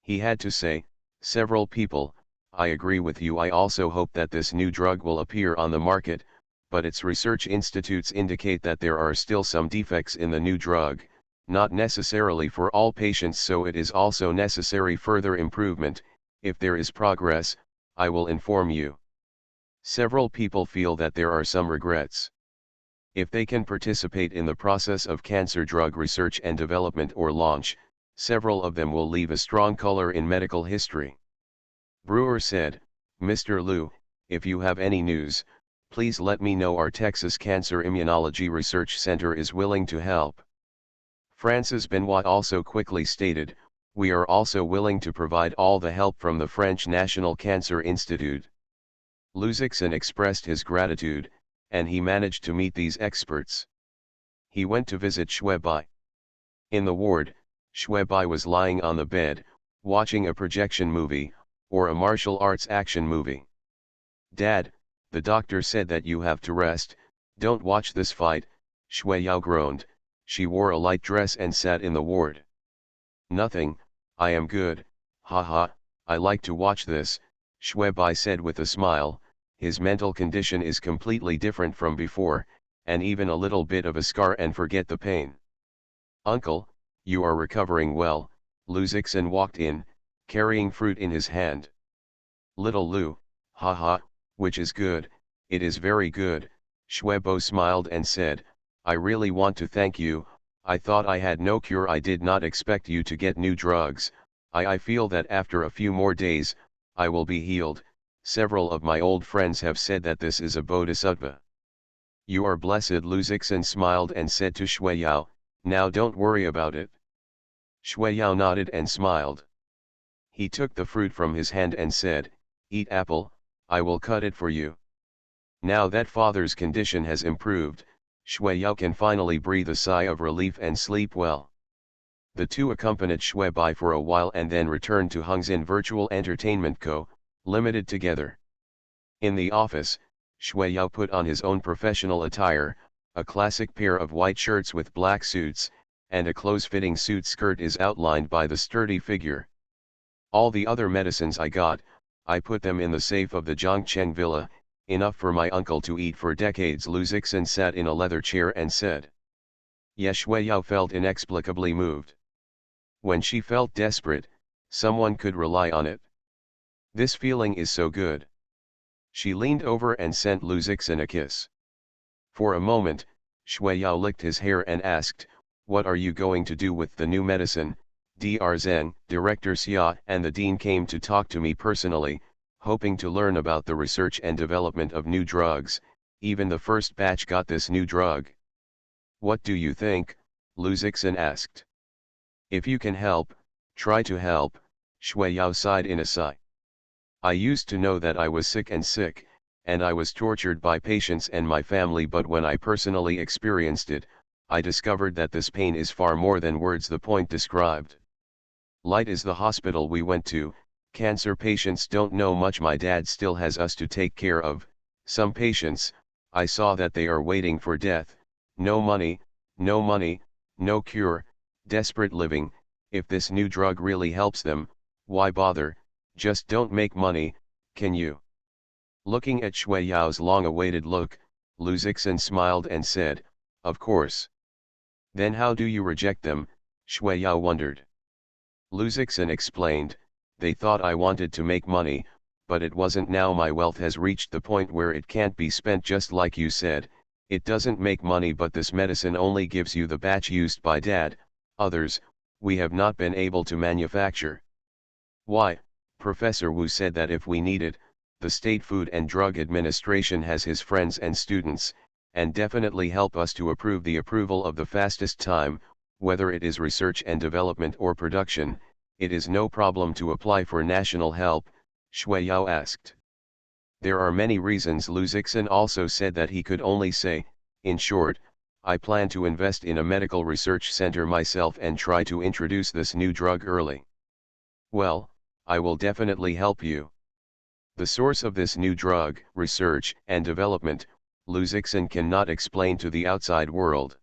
He had to say, several people, I agree with you. I also hope that this new drug will appear on the market, but its research institutes indicate that there are still some defects in the new drug, not necessarily for all patients, so it is also necessary further improvement. If there is progress, I will inform you. Several people feel that there are some regrets. If they can participate in the process of cancer drug research and development or launch, several of them will leave a strong color in medical history. Brewer said, Mr. Liu, if you have any news, please let me know. Our Texas Cancer Immunology Research Center is willing to help. Francis Benoit also quickly stated, we are also willing to provide all the help from the French National Cancer Institute. Luzixin expressed his gratitude, and he managed to meet these experts. He went to visit Shuebai. In the ward, Shuebai was lying on the bed, watching a projection movie, or a martial arts action movie. Dad, the doctor said that you have to rest, don't watch this fight, Shueyao groaned. She wore a light dress and sat in the ward. Nothing, I am good, haha, I like to watch this, Shuebai said with a smile. His mental condition is completely different from before, and even a little bit of a scar and forget the pain. Uncle, you are recovering well, Luzixin walked in, carrying fruit in his hand. Little Lu, haha, which is good, it is very good, Shuebo smiled and said, I really want to thank you, I thought I had no cure. I did not expect you to get new drugs, I feel that after a few more days, I will be healed. Several of my old friends have said that this is a bodhisattva. You are blessed. Luzixin smiled and said to Shueyao, now don't worry about it. Shueyao nodded and smiled. He took the fruit from his hand and said, eat apple, I will cut it for you. Now that father's condition has improved, Shueyao can finally breathe a sigh of relief and sleep well. The two accompanied Shuebai for a while and then returned to Hongxin Virtual Entertainment Co., Limited together. In the office, Shui Yao put on his own professional attire, a classic pair of white shirts with black suits, and a close-fitting suit skirt is outlined by the sturdy figure. All the other medicines I got, I put them in the safe of the Zhongcheng villa, enough for my uncle to eat for decades. Lu Zixin sat in a leather chair and said. Ye Shui Yao felt inexplicably moved. When she felt desperate, someone could rely on it. This feeling is so good. She leaned over and sent Lu Zixin a kiss. For a moment, Shui Yao licked his hair and asked, "What are you going to do with the new medicine?" Dr. Zeng, Director Xia and the Dean came to talk to me personally, hoping to learn about the research and development of new drugs. Even the first batch got this new drug. What do you think? Lu Zixin asked. If you can help, try to help, Shui Yao sighed in a sigh. I used to know that I was sick, and I was tortured by patients and my family, but when I personally experienced it, I discovered that this pain is far more than words the point described. Light is the hospital we went to. Cancer patients don't know much. My dad still has us to take care of. Some patients, I saw that they are waiting for death. No money, no cure, desperate living. If this new drug really helps them, why bother? Just don't make money, can you? Looking at Shui Yao's long-awaited look, Lu Zixin smiled and said, "Of course." Then how do you reject them? Shui Yao wondered. Lu Zixin explained, "They thought I wanted to make money, but it wasn't. Now my wealth has reached the point where it can't be spent, just like you said. It doesn't make money, but this medicine only gives you the batch used by Dad. Others, we have not been able to manufacture." Why? Professor Wu said that if we need it, the State Food and Drug Administration has his friends and students, and definitely help us to approve the approval of the fastest time. Whether it is research and development or production, it is no problem to apply for national help, Shui Yao asked. There are many reasons. Lu Zixin also said that he could only say, "In short, I plan to invest in a medical research center myself and try to introduce this new drug early." Well, I will definitely help you. The source of this new drug, research and development, Lu Zixin cannot explain to the outside world.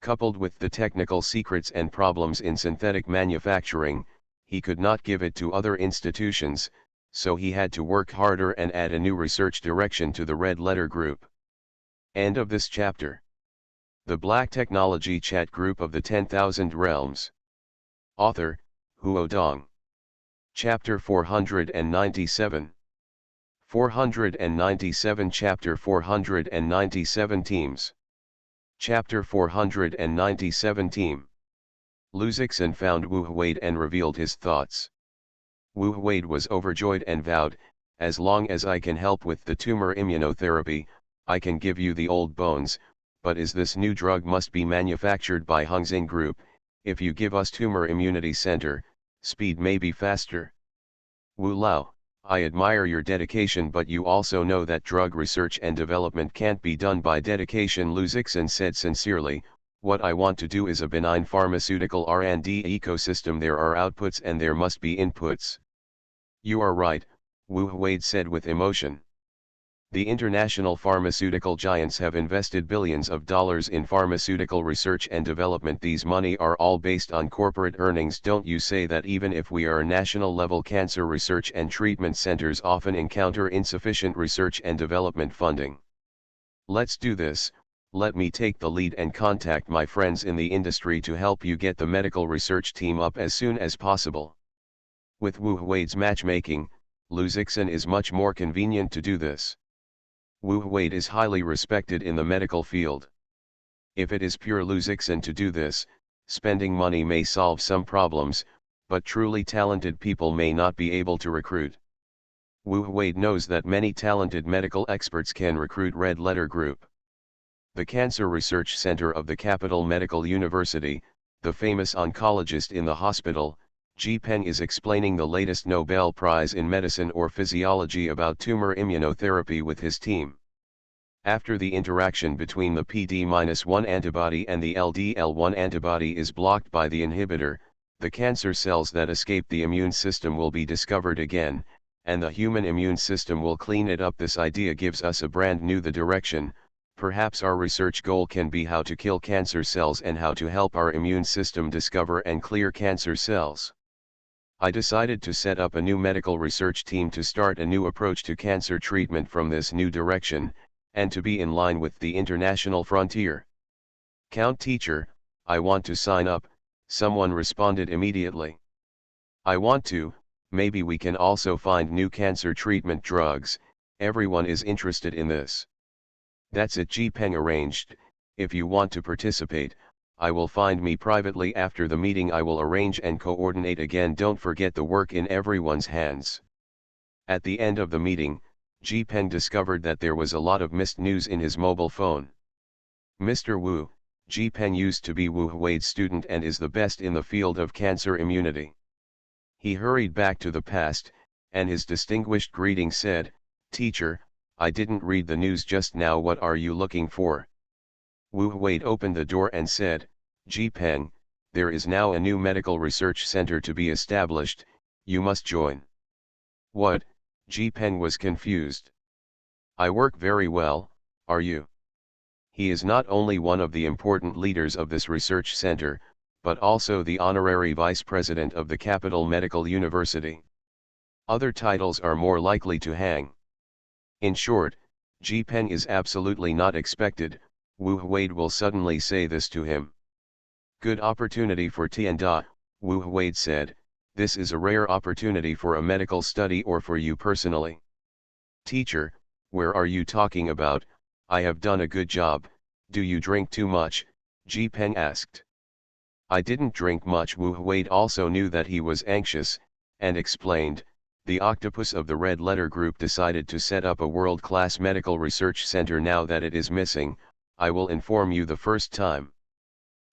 Coupled with the technical secrets and problems in synthetic manufacturing, he could not give it to other institutions, so he had to work harder and add a new research direction to the Red Letter Group. End of this chapter. The Black Technology Chat Group of the 10,000 Realms. Author, Huo Dong. Chapter 497. 497 Chapter 497 Teams. Chapter 497 Team. Lu Zixin found Wu Huade and revealed his thoughts. Wu Huade was overjoyed and vowed, "As long as I can help with the tumor immunotherapy, I can give you the old bones, but is this new drug must be manufactured by Hongxing Group. If you give us tumor immunity center, speed may be faster." Wu Lao, I admire your dedication, but you also know that drug research and development can't be done by dedication. Lu Zixin said sincerely, "What I want to do is a benign pharmaceutical R&D ecosystem. There are outputs and there must be inputs." You are right, Wu Huade said with emotion. The international pharmaceutical giants have invested billions of dollars in pharmaceutical research and development. These money are all based on corporate earnings. Don't you say that even if we are national level cancer research and treatment centers often encounter insufficient research and development funding. Let's do this. Let me take the lead and contact my friends in the industry to help you get the medical research team up as soon as possible. With Wu Huade's matchmaking, Lu Zixin is much more convenient to do this. Wu Huade is highly respected in the medical field. If it is pure Lu Zixin to do this, spending money may solve some problems, but truly talented people may not be able to recruit. Wu Huade knows that many talented medical experts can recruit Red Letter Group. The Cancer Research Center of the Capital Medical University, the famous oncologist in the hospital, Ji Peng, is explaining the latest Nobel Prize in Medicine or Physiology about tumor immunotherapy with his team. After the interaction between the PD-1 antibody and the LDL1 antibody is blocked by the inhibitor, the cancer cells that escape the immune system will be discovered again, and the human immune system will clean it up. This idea gives us a brand new the direction. Perhaps our research goal can be how to kill cancer cells and how to help our immune system discover and clear cancer cells. I decided to set up a new medical research team to start a new approach to cancer treatment from this new direction, and to be in line with the international frontier. Count teacher, I want to sign up, someone responded immediately. I want to, maybe we can also find new cancer treatment drugs, everyone is interested in this. That's it. Ji Peng arranged. If you want to participate, I will find me privately after the meeting. I will arrange and coordinate again. Don't forget the work in everyone's hands. At the end of the meeting, Ji Peng discovered that there was a lot of missed news in his mobile phone. Mr. Wu, Ji Peng used to be Wu Hui's student and is the best in the field of cancer immunity. He hurried back to the past, and his distinguished greeting said, "Teacher, I didn't read the news just now. What are you looking for?" Wu Hui opened the door and said, "Ji Peng, there is now a new medical research center to be established, you must join." "What?" Ji Peng was confused. "I work very well, are you?" He is not only one of the important leaders of this research center, but also the honorary vice president of the Capital Medical University. Other titles are more likely to hang. In short, Ji Peng is absolutely not expected. Wu Hui will suddenly say this to him. "Good opportunity for Tianda," Wu Hui said. "This is a rare opportunity for a medical study or for you personally." "Teacher, where are you talking about? I have done a good job. Do you drink too much?" Ji Peng asked. "I didn't drink much." Wu Hui also knew that he was anxious, and explained, "The octopus of the Red Letter Group decided to set up a world-class medical research center. Now that it is missing, I will inform you the first time."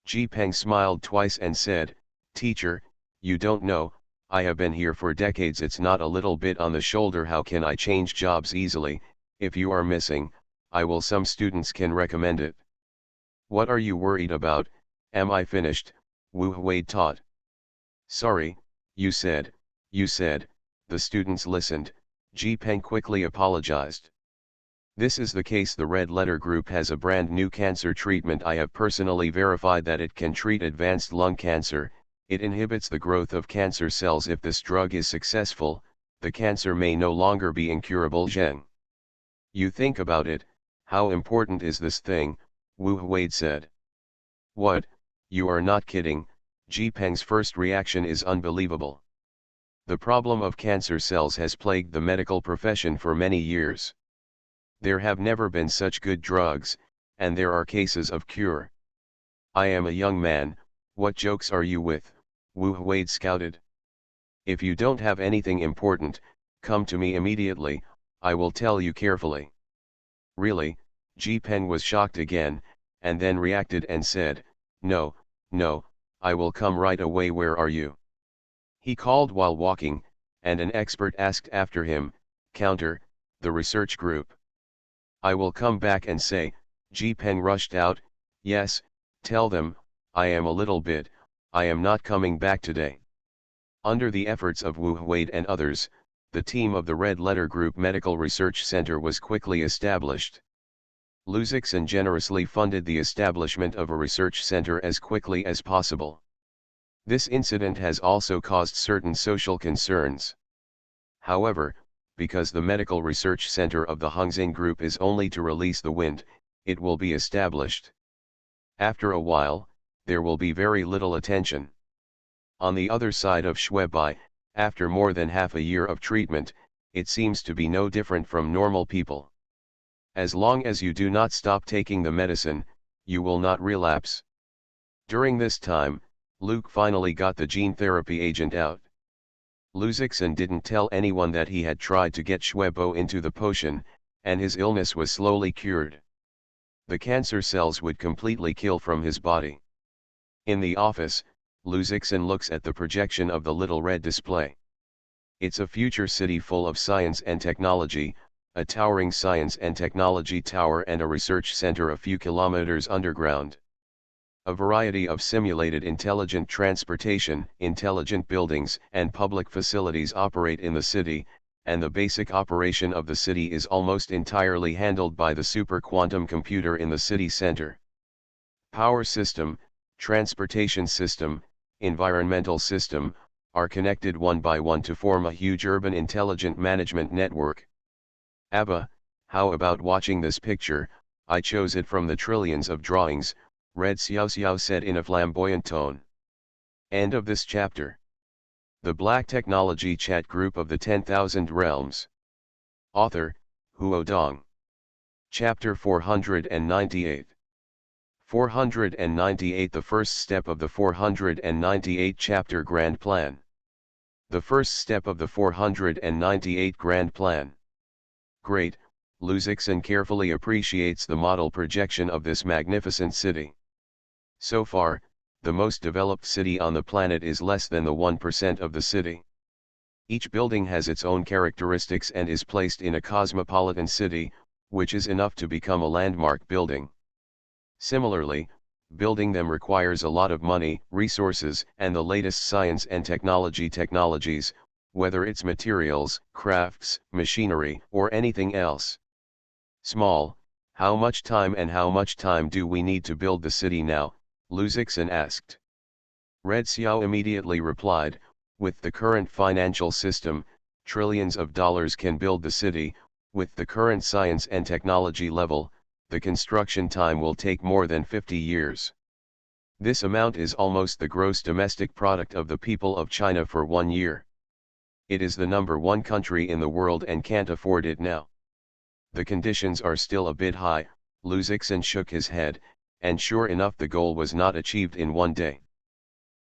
Ji Peng smiled twice and said, "Teacher, you don't know, I have been here for decades. It's not a little bit on the shoulder. How can I change jobs easily? If you are missing, I will. Some students can recommend it." "What are you worried about? Am I finished?" Wu Hui taught. "Sorry, you said, the students listened." Ji Peng quickly apologized. "This is the case. The Red Letter Group has a brand new cancer treatment. I have personally verified that it can treat advanced lung cancer. It inhibits the growth of cancer cells. If this drug is successful, the cancer may no longer be incurable." Zheng. "You think about it, how important is this thing?" Wu Hui said. "What, you are not kidding?" Ji Peng's first reaction is unbelievable. The problem of cancer cells has plagued the medical profession for many years. There have never been such good drugs, and there are cases of cure. "I am a young man, what jokes are you with?" Wu Hui scouted. "If you don't have anything important, come to me immediately, I will tell you carefully." "Really?" Ji Peng was shocked again, and then reacted and said, No, I will come right away. Where are you?" He called while walking, and an expert asked after him, "Counter, the research group." "I will come back and say." Ji Peng rushed out, "Yes, tell them, I am not coming back today." Under the efforts of Wu Hui and others, the team of the Red Letter Group Medical Research Center was quickly established. Luzixin generously funded the establishment of a research center as quickly as possible. This incident has also caused certain social concerns. However, because the Medical Research Center of the Hongxing Group is only to release the wind, it will be established. After a while, there will be very little attention. On the other side of Shui, after more than half a year of treatment, it seems to be no different from normal people. As long as you do not stop taking the medicine, you will not relapse. During this time, Luke finally got the gene therapy agent out. Luzixin didn't tell anyone that he had tried to get Shuebo into the potion, and his illness was slowly cured. The cancer cells would completely kill from his body. In the office, Luzixin looks at the projection of the little red display. It's a future city full of science and technology, a towering science and technology tower and a research center a few kilometers underground. A variety of simulated intelligent transportation, intelligent buildings and public facilities operate in the city, and the basic operation of the city is almost entirely handled by the super quantum computer in the city center. Power system, transportation system, environmental system, are connected one by one to form a huge urban intelligent management network. Abba, how about watching this picture? I chose it from the trillions of drawings, Red Xiao Xiao said in a flamboyant tone. End of this chapter. The Black Technology Chat Group of the 10,000 Realms. Author, Huo Dong. Chapter 498. 498 The first step of the 498 chapter Grand Plan. The first step of the 498 Grand Plan. Great, Luzixin carefully appreciates the model projection of this magnificent city. So far, the most developed city on the planet is less than the 1% of the city. Each building has its own characteristics and is placed in a cosmopolitan city, which is enough to become a landmark building. Similarly, building them requires a lot of money, resources, and the latest science and technologies, whether it's materials, crafts, machinery, or anything else. Small, how much time do we need to build the city now? Luzixin asked. Red Xiao immediately replied, with the current financial system, trillions of dollars can build the city. With the current science and technology level, the construction time will take more than 50 years. This amount is almost the gross domestic product of the people of China for 1 year. It is the #1 country in the world and can't afford it now. The conditions are still a bit high, Luzixin shook his head, and sure enough the goal was not achieved in 1 day.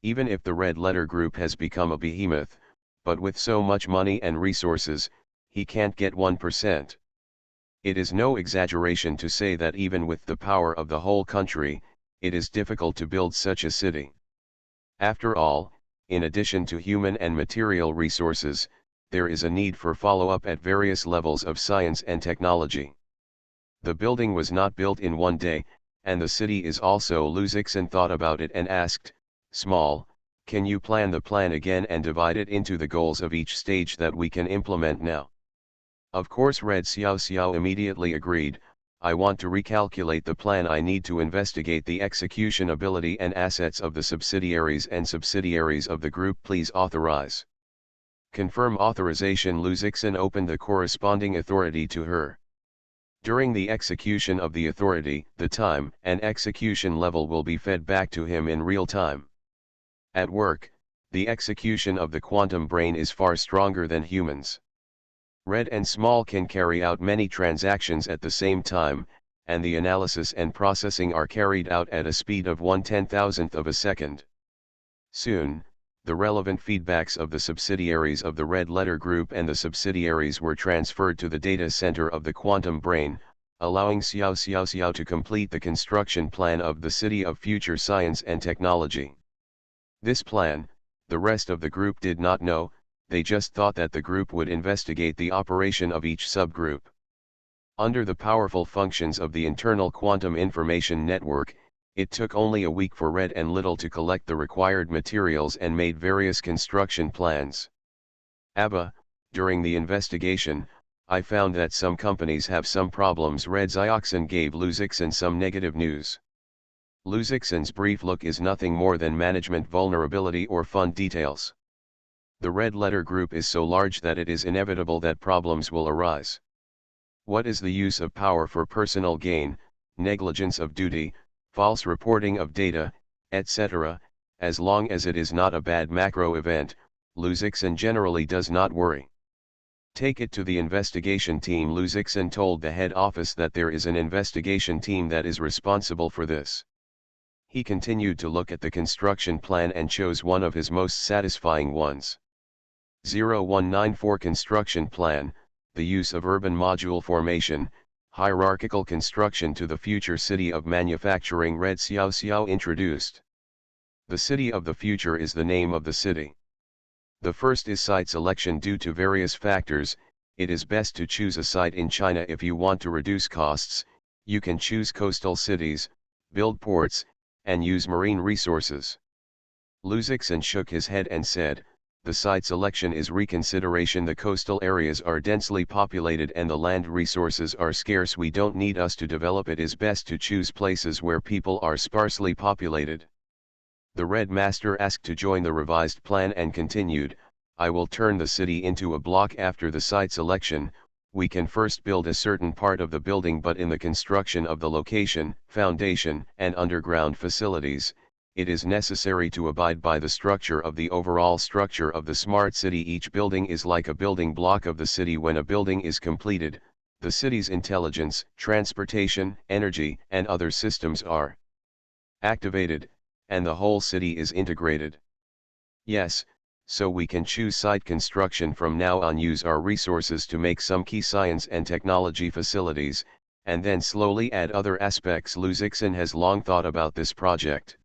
Even if the Red Letter Group has become a behemoth, but with so much money and resources, he can't get 1%. It is no exaggeration to say that even with the power of the whole country, it is difficult to build such a city. After all, in addition to human and material resources, there is a need for follow-up at various levels of science and technology. The building was not built in 1 day, and the city is also. Luzixin thought about it and asked, Small, can you plan the plan again and divide it into the goals of each stage that we can implement now? Of course, Red Xiao Xiao immediately agreed. I want to recalculate the plan. I need to investigate the execution ability and assets of the subsidiaries of the group. Please authorize. Confirm authorization. Luzixin opened the corresponding authority to her. During the execution of the authority, the time and execution level will be fed back to him in real time. At work, the execution of the quantum brain is far stronger than humans. Red and Small can carry out many transactions at the same time, and the analysis and processing are carried out at a speed of 1/10,000th of a second. Soon, the relevant feedbacks of the subsidiaries of the Red Letter Group and the subsidiaries were transferred to the data center of the quantum brain, allowing Xiao Xiao Xiao to complete the construction plan of the City of Future Science and Technology. This plan, the rest of the group did not know. They just thought that the group would investigate the operation of each subgroup. Under the powerful functions of the internal quantum information network, it took only a week for Red and Little to collect the required materials and made various construction plans. Abba, during the investigation, I found that some companies have some problems. Red Xiaoxin gave Luzixin some negative news. Luzixin's brief look is nothing more than management vulnerability or fund details. The Red Letter Group is so large that it is inevitable that problems will arise. What is the use of power for personal gain, negligence of duty, false reporting of data, etc., as long as it is not a bad macro event? Luzixin generally does not worry. Take it to the investigation team. Luzixin told the head office that there is an investigation team that is responsible for this. He continued to look at the construction plan and chose one of his most satisfying ones. 0194 Construction Plan, the use of urban module formation, hierarchical construction to the future city of manufacturing. Red Xiao Xiao introduced. The City of the Future is the name of the city. The first is site selection. Due to various factors, it is best to choose a site in China. If you want to reduce costs, you can choose coastal cities, build ports, and use marine resources. Luzixin shook his head and said, the site selection is reconsideration. The coastal areas are densely populated and the land resources are scarce. We don't need us to develop. It is best to choose places where people are sparsely populated. The Red Master asked to join the revised plan and continued, I will turn the city into a block after the site selection. We can first build a certain part of the building, but in the construction of the location, foundation, and underground facilities, it is necessary to abide by the structure of the overall structure of the smart city. Each building is like a building block of the city. When a building is completed, the city's intelligence, transportation, energy, and other systems are activated, and the whole city is integrated. Yes, so we can choose site construction from now on, use our resources to make some key science and technology facilities, and then slowly add other aspects. Luzixin has long thought about this project.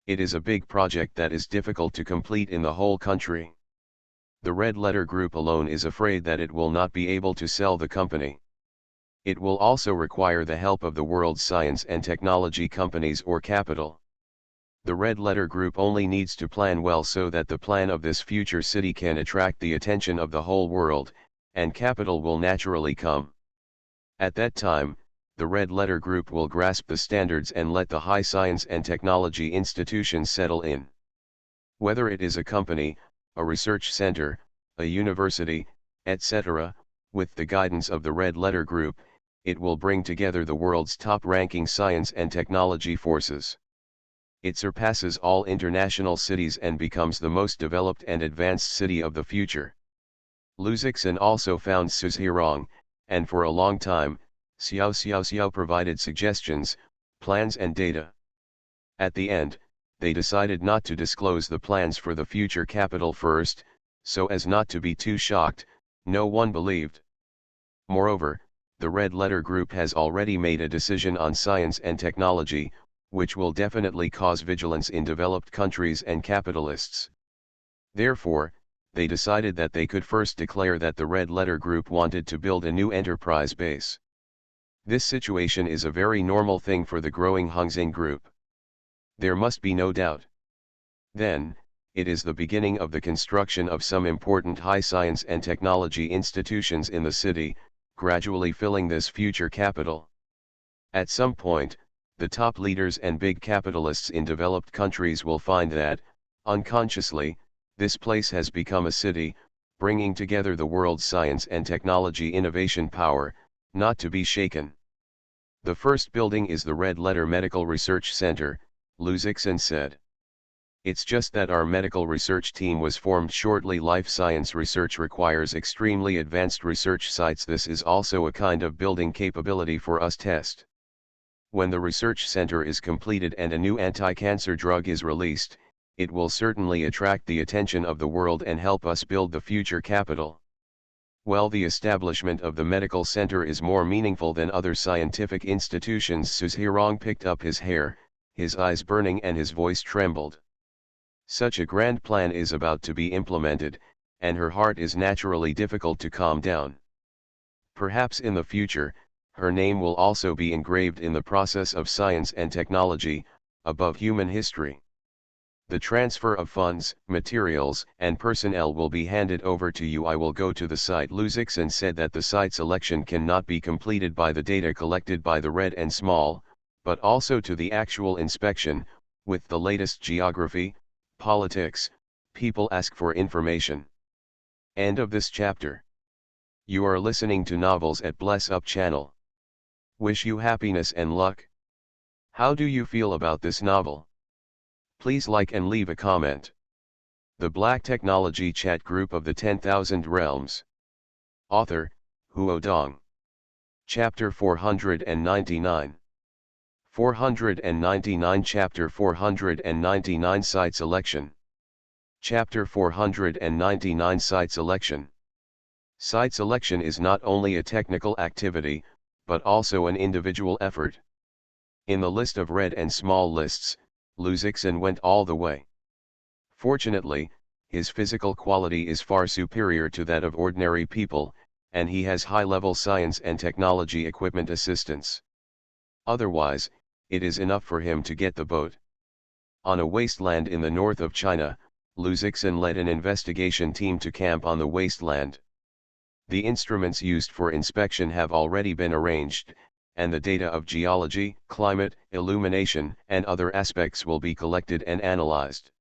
It is a big project that is difficult to complete in the whole country. The Red Letter Group alone is afraid that it will not be able to sell the company. It will also require the help of the world's science and technology companies or capital. The Red Letter Group only needs to plan well so that the plan of this future city can attract the attention of the whole world, and capital will naturally come. At that time, the Red Letter Group will grasp the standards and let the high science and technology institutions settle in. Whether it is a company, a research center, a university, etc., with the guidance of the Red Letter Group, it will bring together the world's top-ranking science and technology forces. It surpasses all international cities and becomes the most developed and advanced city of the future. Luzixin also found Suzhirong, and for a long time, Xiao provided suggestions, plans and data. At the end, they decided not to disclose the plans for the future capital first, so as not to be too shocked. No one believed. Moreover, the Red Letter Group has already made a decision on science and technology, which will definitely cause vigilance in developed countries and capitalists. Therefore, they decided that they could first declare that the Red Letter Group wanted to build a new enterprise base. This situation is a very normal thing for the growing Hongxing Group. There must be no doubt. Then, it is the beginning of the construction of some important high science and technology institutions in the city, gradually filling this future capital. At some point, the top leaders and big capitalists in developed countries will find that, unconsciously, this place has become a city, bringing together the world's science and technology innovation power, not to be shaken. The first building is the Red Letter Medical Research Center, Luzixin said. It's just that our medical research team was formed shortly. Life science research requires extremely advanced research sites. This is also a kind of building capability for us test. When the research center is completed and a new anti-cancer drug is released, it will certainly attract the attention of the world and help us build the future capital. Well, the establishment of the medical center is more meaningful than other scientific institutions. Suzhirong picked up his hair, his eyes burning and his voice trembled. Such a grand plan is about to be implemented, and her heart is naturally difficult to calm down. Perhaps in the future, her name will also be engraved in the process of science and technology, above human history. The transfer of funds, materials, and personnel will be handed over to you. I will go to the site. Luzixin said that the site selection cannot be completed by the data collected by the Red and Small, but also to the actual inspection, with the latest geography, politics, people ask for information. End of this chapter. You are listening to Novels at Bless Up channel. Wish you happiness and luck. How do you feel about this novel? Please like and leave a comment. The Black Technology Chat Group of the 10,000 Realms. Author, Huo Dong. Chapter 499. 499 Chapter 499 Site Selection. Chapter 499 Site Selection. Site selection is not only a technical activity, but also an individual effort. In the list of Red and Small lists, Luzixin went all the way. Fortunately, his physical quality is far superior to that of ordinary people, and he has high-level science and technology equipment assistance. Otherwise, it is enough for him to get the boat. On a wasteland in the north of China, Luzixin led an investigation team to camp on the wasteland. The instruments used for inspection have already been arranged, and the data of geology, climate, illumination, and other aspects will be collected and analyzed.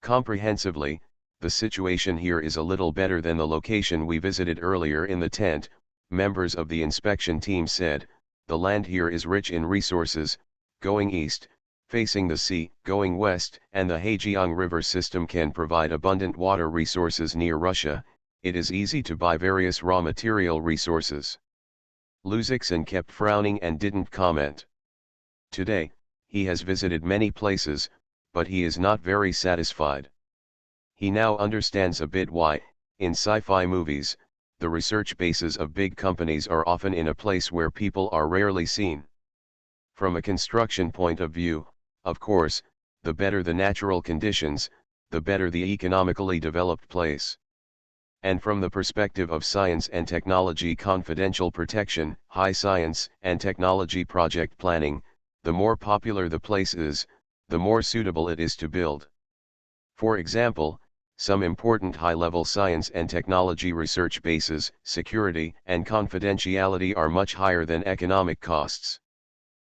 Comprehensively, the situation here is a little better than the location we visited earlier in the tent, members of the inspection team said. The land here is rich in resources, going east, facing the sea, going west, and the Hejiang River system can provide abundant water resources near Russia. It is easy to buy various raw material resources. Luzixin kept frowning and didn't comment. Today, he has visited many places, but he is not very satisfied. He now understands a bit why, in sci-fi movies, the research bases of big companies are often in a place where people are rarely seen. From a construction point of view, of course, the better the natural conditions, the better the economically developed place. And from the perspective of science and technology confidential protection, high science and technology project planning, the more popular the place is, the more suitable it is to build. For example, some important high-level science and technology research bases, security and confidentiality are much higher than economic costs.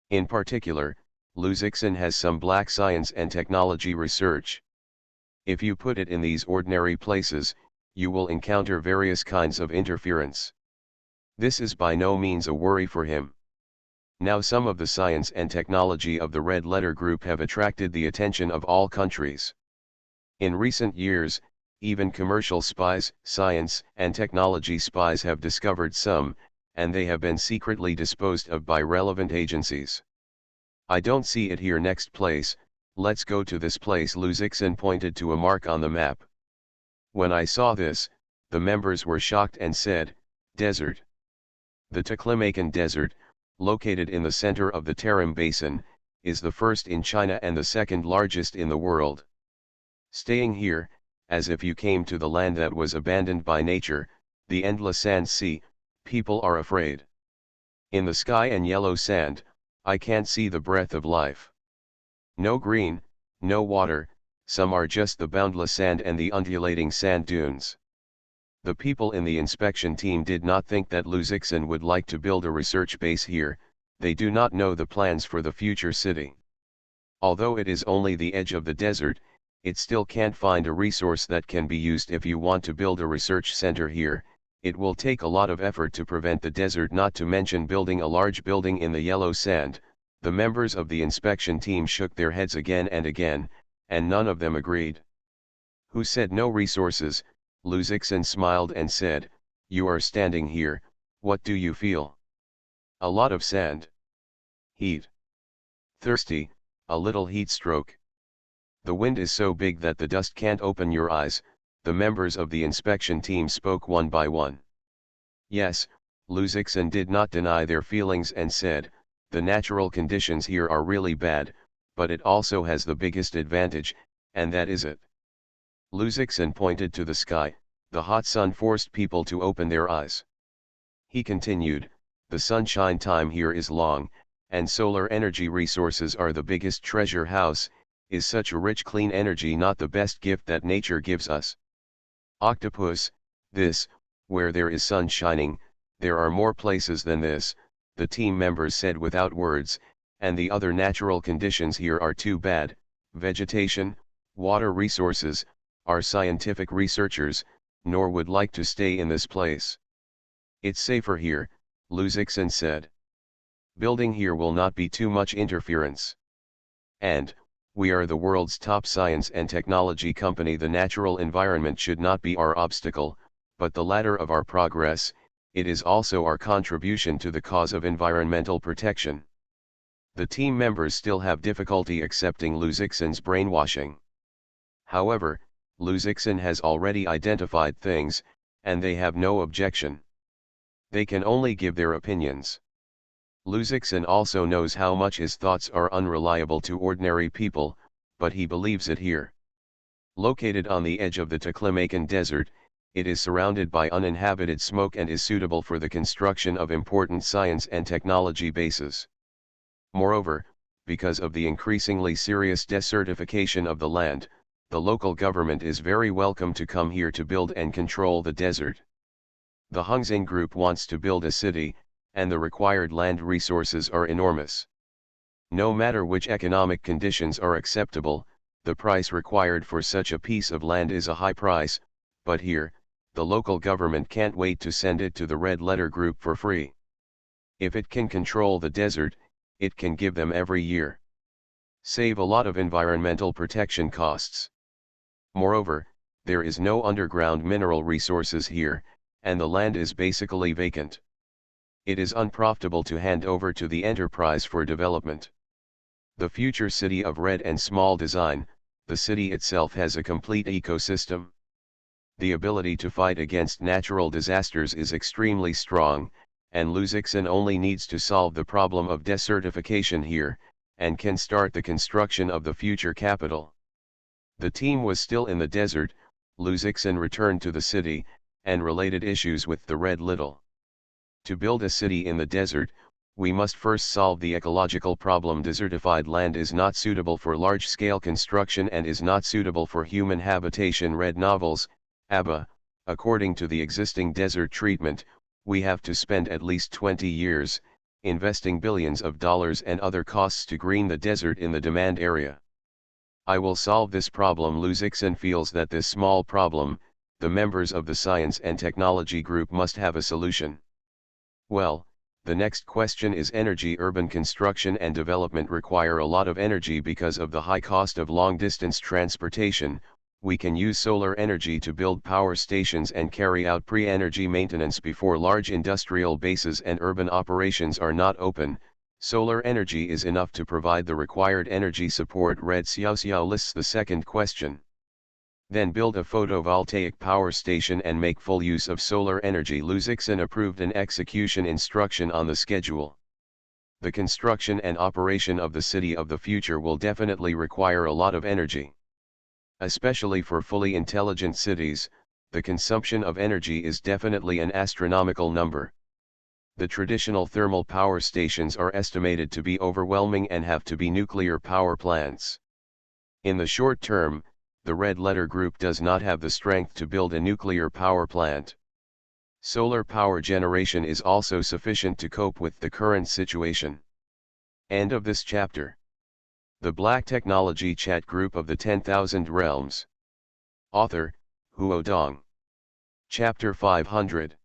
In particular, Luzixin has some black science and technology research. If you put it in these ordinary places, you will encounter various kinds of interference. This is by no means a worry for him. Now some of the science and technology of the Red Letter Group have attracted the attention of all countries. In recent years, even commercial spies, science and technology spies have discovered some, and they have been secretly disposed of by relevant agencies. I don't see it here. Next place, let's go to this place. Luzixin pointed to a mark on the map. When I saw this, the members were shocked and said, "Desert." The Taklamakan Desert, located in the center of the Harem Basin, is the first in China and the second largest in the world. Staying here, as if you came to the land that was abandoned by nature, the endless sand sea, people are afraid. In the sky and yellow sand, I can't see the breath of life. No green, no water, some are just the boundless sand and the undulating sand dunes. The people in the inspection team did not think that Luzixin would like to build a research base here. They do not know the plans for the future city. Although it is only the edge of the desert, it still can't find a resource that can be used if you want to build a research center here. It will take a lot of effort to prevent the desert, not to mention building a large building in the yellow sand. The members of the inspection team shook their heads again and again, and none of them agreed. Who said no resources? Luzixin smiled and said, "You are standing here, what do you feel?" "A lot of sand." "Heat." "Thirsty, a little heat stroke." "The wind is so big that the dust can't open your eyes." The members of the inspection team spoke one by one. Yes, Luzixin did not deny their feelings and said, "The natural conditions here are really bad, but it also has the biggest advantage, and that is it." Luzixin pointed to the sky. The hot sun forced people to open their eyes. He continued, "The sunshine time here is long, and solar energy resources are the biggest treasure house. Is such a rich clean energy not the best gift that nature gives us?" "Octopus, this, where there is sun shining, there are more places than this," the team members said without words, "and the other natural conditions here are too bad, vegetation, water resources, our scientific researchers, nor would like to stay in this place." "It's safer here," Luzixin said. "Building here will not be too much interference. And, we are the world's top science and technology company. The natural environment should not be our obstacle, but the ladder of our progress. It is also our contribution to the cause of environmental protection." The team members still have difficulty accepting Luzixin's brainwashing. However, Luzixin has already identified things, and they have no objection. They can only give their opinions. Luzixin also knows how much his thoughts are unreliable to ordinary people, but he believes it here. Located on the edge of the Taklamakan Desert, it is surrounded by uninhabited smoke and is suitable for the construction of important science and technology bases. Moreover, because of the increasingly serious desertification of the land, the local government is very welcome to come here to build and control the desert. The Hongxing Group wants to build a city, and the required land resources are enormous. No matter which economic conditions are acceptable, the price required for such a piece of land is a high price, but here, the local government can't wait to send it to the Red Letter Group for free. If it can control the desert, it can give them every year. Save a lot of environmental protection costs. Moreover, there is no underground mineral resources here, and the land is basically vacant. It is unprofitable to hand over to the enterprise for development. The future city of red and small design, the city itself has a complete ecosystem. The ability to fight against natural disasters is extremely strong, and Luzixen only needs to solve the problem of desertification here, and can start the construction of the future capital. The team was still in the desert, Luzixen returned to the city, and related issues with the Red Little. To build a city in the desert, we must first solve the ecological problem. Desertified land is not suitable for large-scale construction and is not suitable for human habitation. Red novels, ABBA, according to the existing desert treatment, we have to spend at least 20 years, investing billions of dollars and other costs to green the desert in the demand area. I will solve this problem. Luzixen feels that this small problem, the members of the Science and Technology Group must have a solution. Well, the next question is energy. Urban construction and development require a lot of energy because of the high cost of long-distance transportation. We can use solar energy to build power stations and carry out pre-energy maintenance before large industrial bases and urban operations are not open. Solar energy is enough to provide the required energy support. Red Xiao lists the second question. Then build a photovoltaic power station and make full use of solar energy. Luzixen approved an execution instruction on the schedule. The construction and operation of the city of the future will definitely require a lot of energy. Especially for fully intelligent cities, the consumption of energy is definitely an astronomical number. The traditional thermal power stations are estimated to be overwhelming and have to be nuclear power plants. In the short term, the Red Letter Group does not have the strength to build a nuclear power plant. Solar power generation is also sufficient to cope with the current situation. End of this chapter. The Black Technology Chat Group of the 10,000 Realms. Author, Huo Dong. Chapter 500.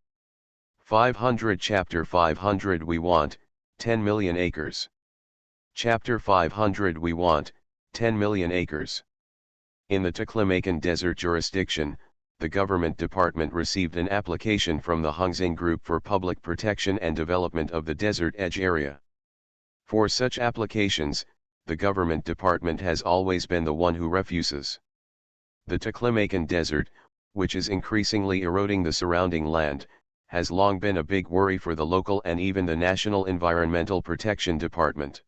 500 Chapter 500 We want, 10 million acres. Chapter 500 We want, 10 million acres. In the Taklamakan Desert jurisdiction, the government department received an application from the Hongxing Group for public protection and development of the desert edge area. For such applications, the government department has always been the one who refuses. The Taklamakan Desert, which is increasingly eroding the surrounding land, has long been a big worry for the local and even the National Environmental Protection Department.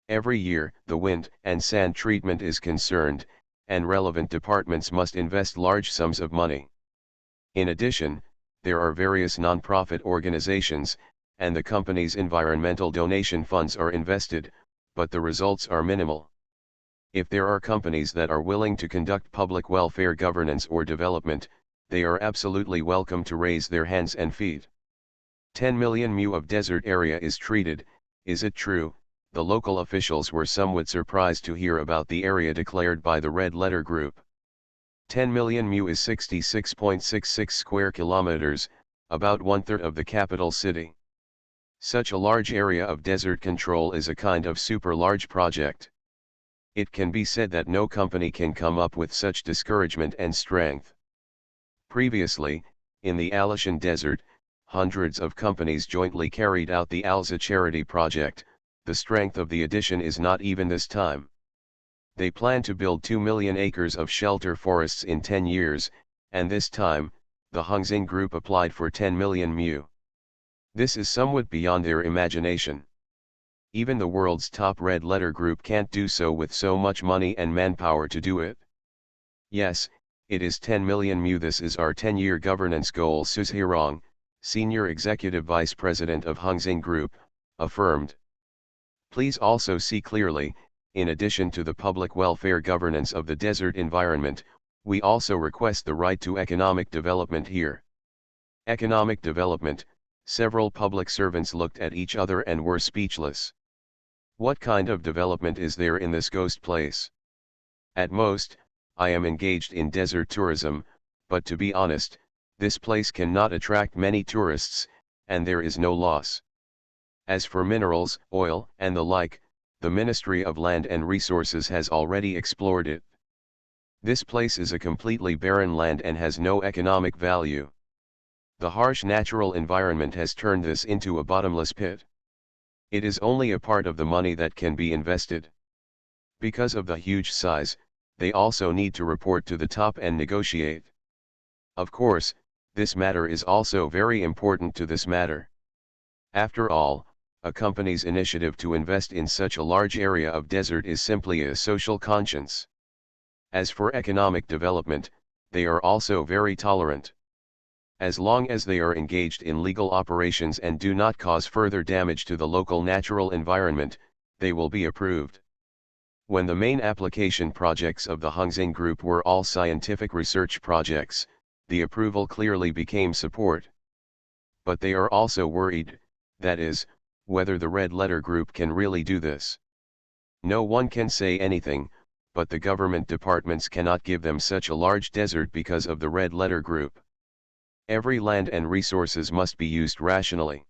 Every year, the wind and sand treatment is concerned, and relevant departments must invest large sums of money. In addition, there are various non-profit organizations, and the company's environmental donation funds are invested, but the results are minimal. If there are companies that are willing to conduct public welfare governance or development, they are absolutely welcome to raise their hands and feet. 10 million mu of desert area is treated. Is it true? The local officials were somewhat surprised to hear about the area declared by the Red Letter Group. 10 million mu is 66.66 square kilometers, about one-third of the capital city. Such a large area of desert control is a kind of super-large project. It can be said that no company can come up with such discouragement and strength. Previously, in the Alishan Desert, hundreds of companies jointly carried out the Alza charity project. The strength of the addition is not even this time. They plan to build 2 million acres of shelter forests in 10 years, and this time, the Hongxing Group applied for 10 million mu. This is somewhat beyond their imagination. Even the world's top Red Letter Group can't do so with so much money and manpower to do it. Yes, it is 10 million mu. This is our 10-year governance goal, Su Zhirong, Senior Executive Vice President of Hongxing Group, affirmed. Please also see clearly, in addition to the public welfare governance of the desert environment, we also request the right to economic development here. Economic development, several public servants looked at each other and were speechless. What kind of development is there in this ghost place? At most, I am engaged in desert tourism, but to be honest, this place cannot attract many tourists, and there is no loss. As for minerals, oil, and the like, the Ministry of Land and Resources has already explored it. This place is a completely barren land and has no economic value. The harsh natural environment has turned this into a bottomless pit. It is only a part of the money that can be invested. Because of the huge size, they also need to report to the top and negotiate. Of course, this matter is also very important to this matter. After all, a company's initiative to invest in such a large area of desert is simply a social conscience. As for economic development, they are also very tolerant. As long as they are engaged in legal operations and do not cause further damage to the local natural environment, they will be approved. When the main application projects of the Hongxing Group were all scientific research projects, the approval clearly became support. But they are also worried, that is, whether the Red Letter Group can really do this. No one can say anything, but the government departments cannot give them such a large desert because of the Red Letter Group. Every land and resources must be used rationally.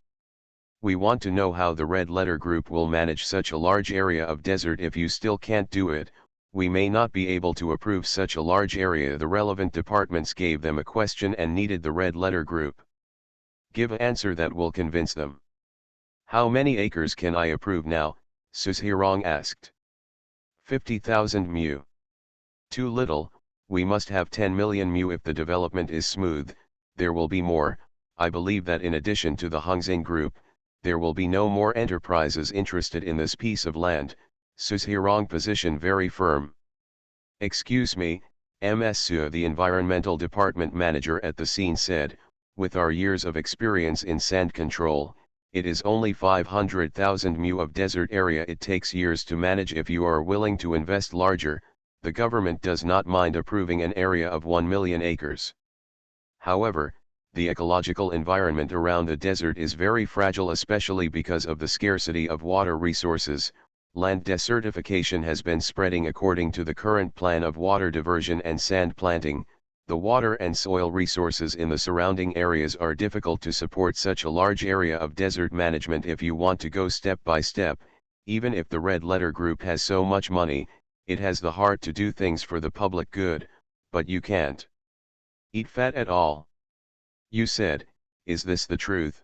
We want to know how the Red Letter Group will manage such a large area of desert. If you still can't do it, we may not be able to approve such a large area. The relevant departments gave them a question and needed the Red Letter Group. Give an answer that will convince them. How many acres can I approve now? Suzhirong asked. 50,000 mu. Too little, we must have 10 million mu. If the development is smooth, there will be more. I believe that in addition to the Hongxing Group, there will be no more enterprises interested in this piece of land. Suzhirong position very firm. Excuse me, Ms. Su, the environmental department manager at the scene said, with our years of experience in sand control, it is only 500,000 mu of desert area. It takes years to manage. If you are willing to invest larger, the government does not mind approving an area of 1 million acres. However, the ecological environment around the desert is very fragile, especially because of the scarcity of water resources. Land desertification has been spreading. According to the current plan of water diversion and sand planting, the water and soil resources in the surrounding areas are difficult to support such a large area of desert management. If you want to go step by step, even if the Red Letter Group has so much money, it has the heart to do things for the public good, but you can't eat fat at all. You said, is this the truth?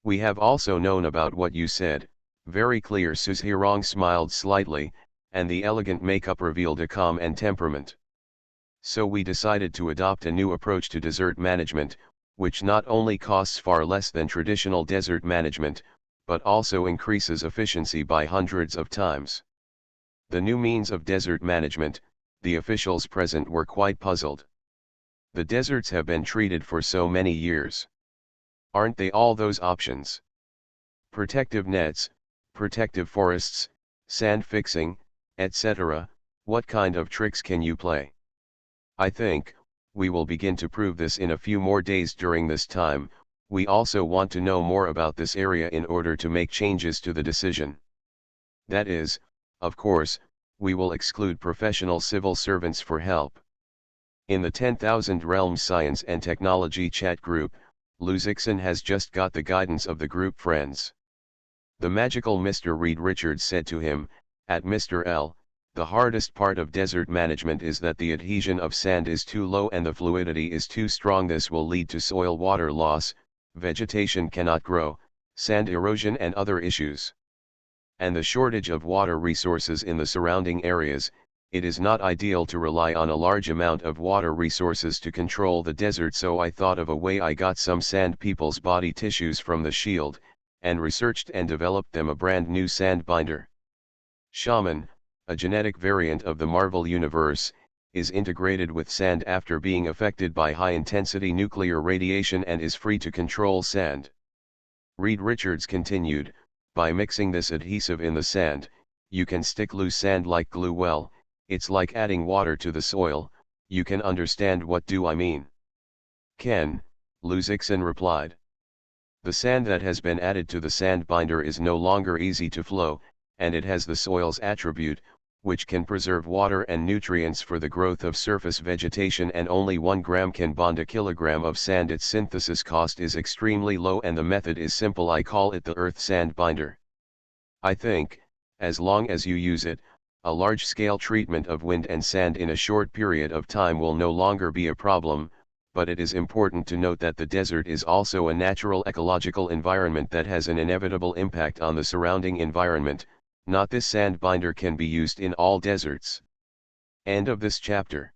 We have also known about what you said, very clear. Suzhirong smiled slightly, and the elegant makeup revealed a calm and temperament. So we decided to adopt a new approach to desert management, which not only costs far less than traditional desert management, but also increases efficiency by hundreds of times. The new means of desert management, the officials present were quite puzzled. The deserts have been treated for so many years. Aren't they all those options? Protective nets, protective forests, sand fixing, etc. What kind of tricks can you play? I think, we will begin to prove this in a few more days. During this time, we also want to know more about this area in order to make changes to the decision. That is, of course, we will exclude professional civil servants for help. In the 10,000 Realms Science and Technology chat group, Lu Zixin has just got the guidance of the group friends. The magical Mr. Reed Richards said to him, at Mr. L, the hardest part of desert management is that the adhesion of sand is too low and the fluidity is too strong. This will lead to soil water loss, vegetation cannot grow, sand erosion and other issues. And the shortage of water resources in the surrounding areas. It is not ideal to rely on a large amount of water resources to control the desert, so I thought of a way. I got some sand people's body tissues from the shield, and researched and developed them a brand new sand binder. Shaman, a genetic variant of the Marvel Universe, is integrated with sand after being affected by high-intensity nuclear radiation and is free to control sand. Reed Richards continued, by mixing this adhesive in the sand, you can stick loose sand like glue. Well, it's like adding water to the soil, you can understand what do I mean. Ken, Luzixon replied. The sand that has been added to the sand binder is no longer easy to flow, and it has the soil's attribute, which can preserve water and nutrients for the growth of surface vegetation, and only 1 gram can bond a kilogram of sand. Its synthesis cost is extremely low and the method is simple. I call it the earth sand binder. I think, as long as you use it, a large-scale treatment of wind and sand in a short period of time will no longer be a problem, but it is important to note that the desert is also a natural ecological environment that has an inevitable impact on the surrounding environment. Not this sand binder can be used in all deserts. End of this chapter.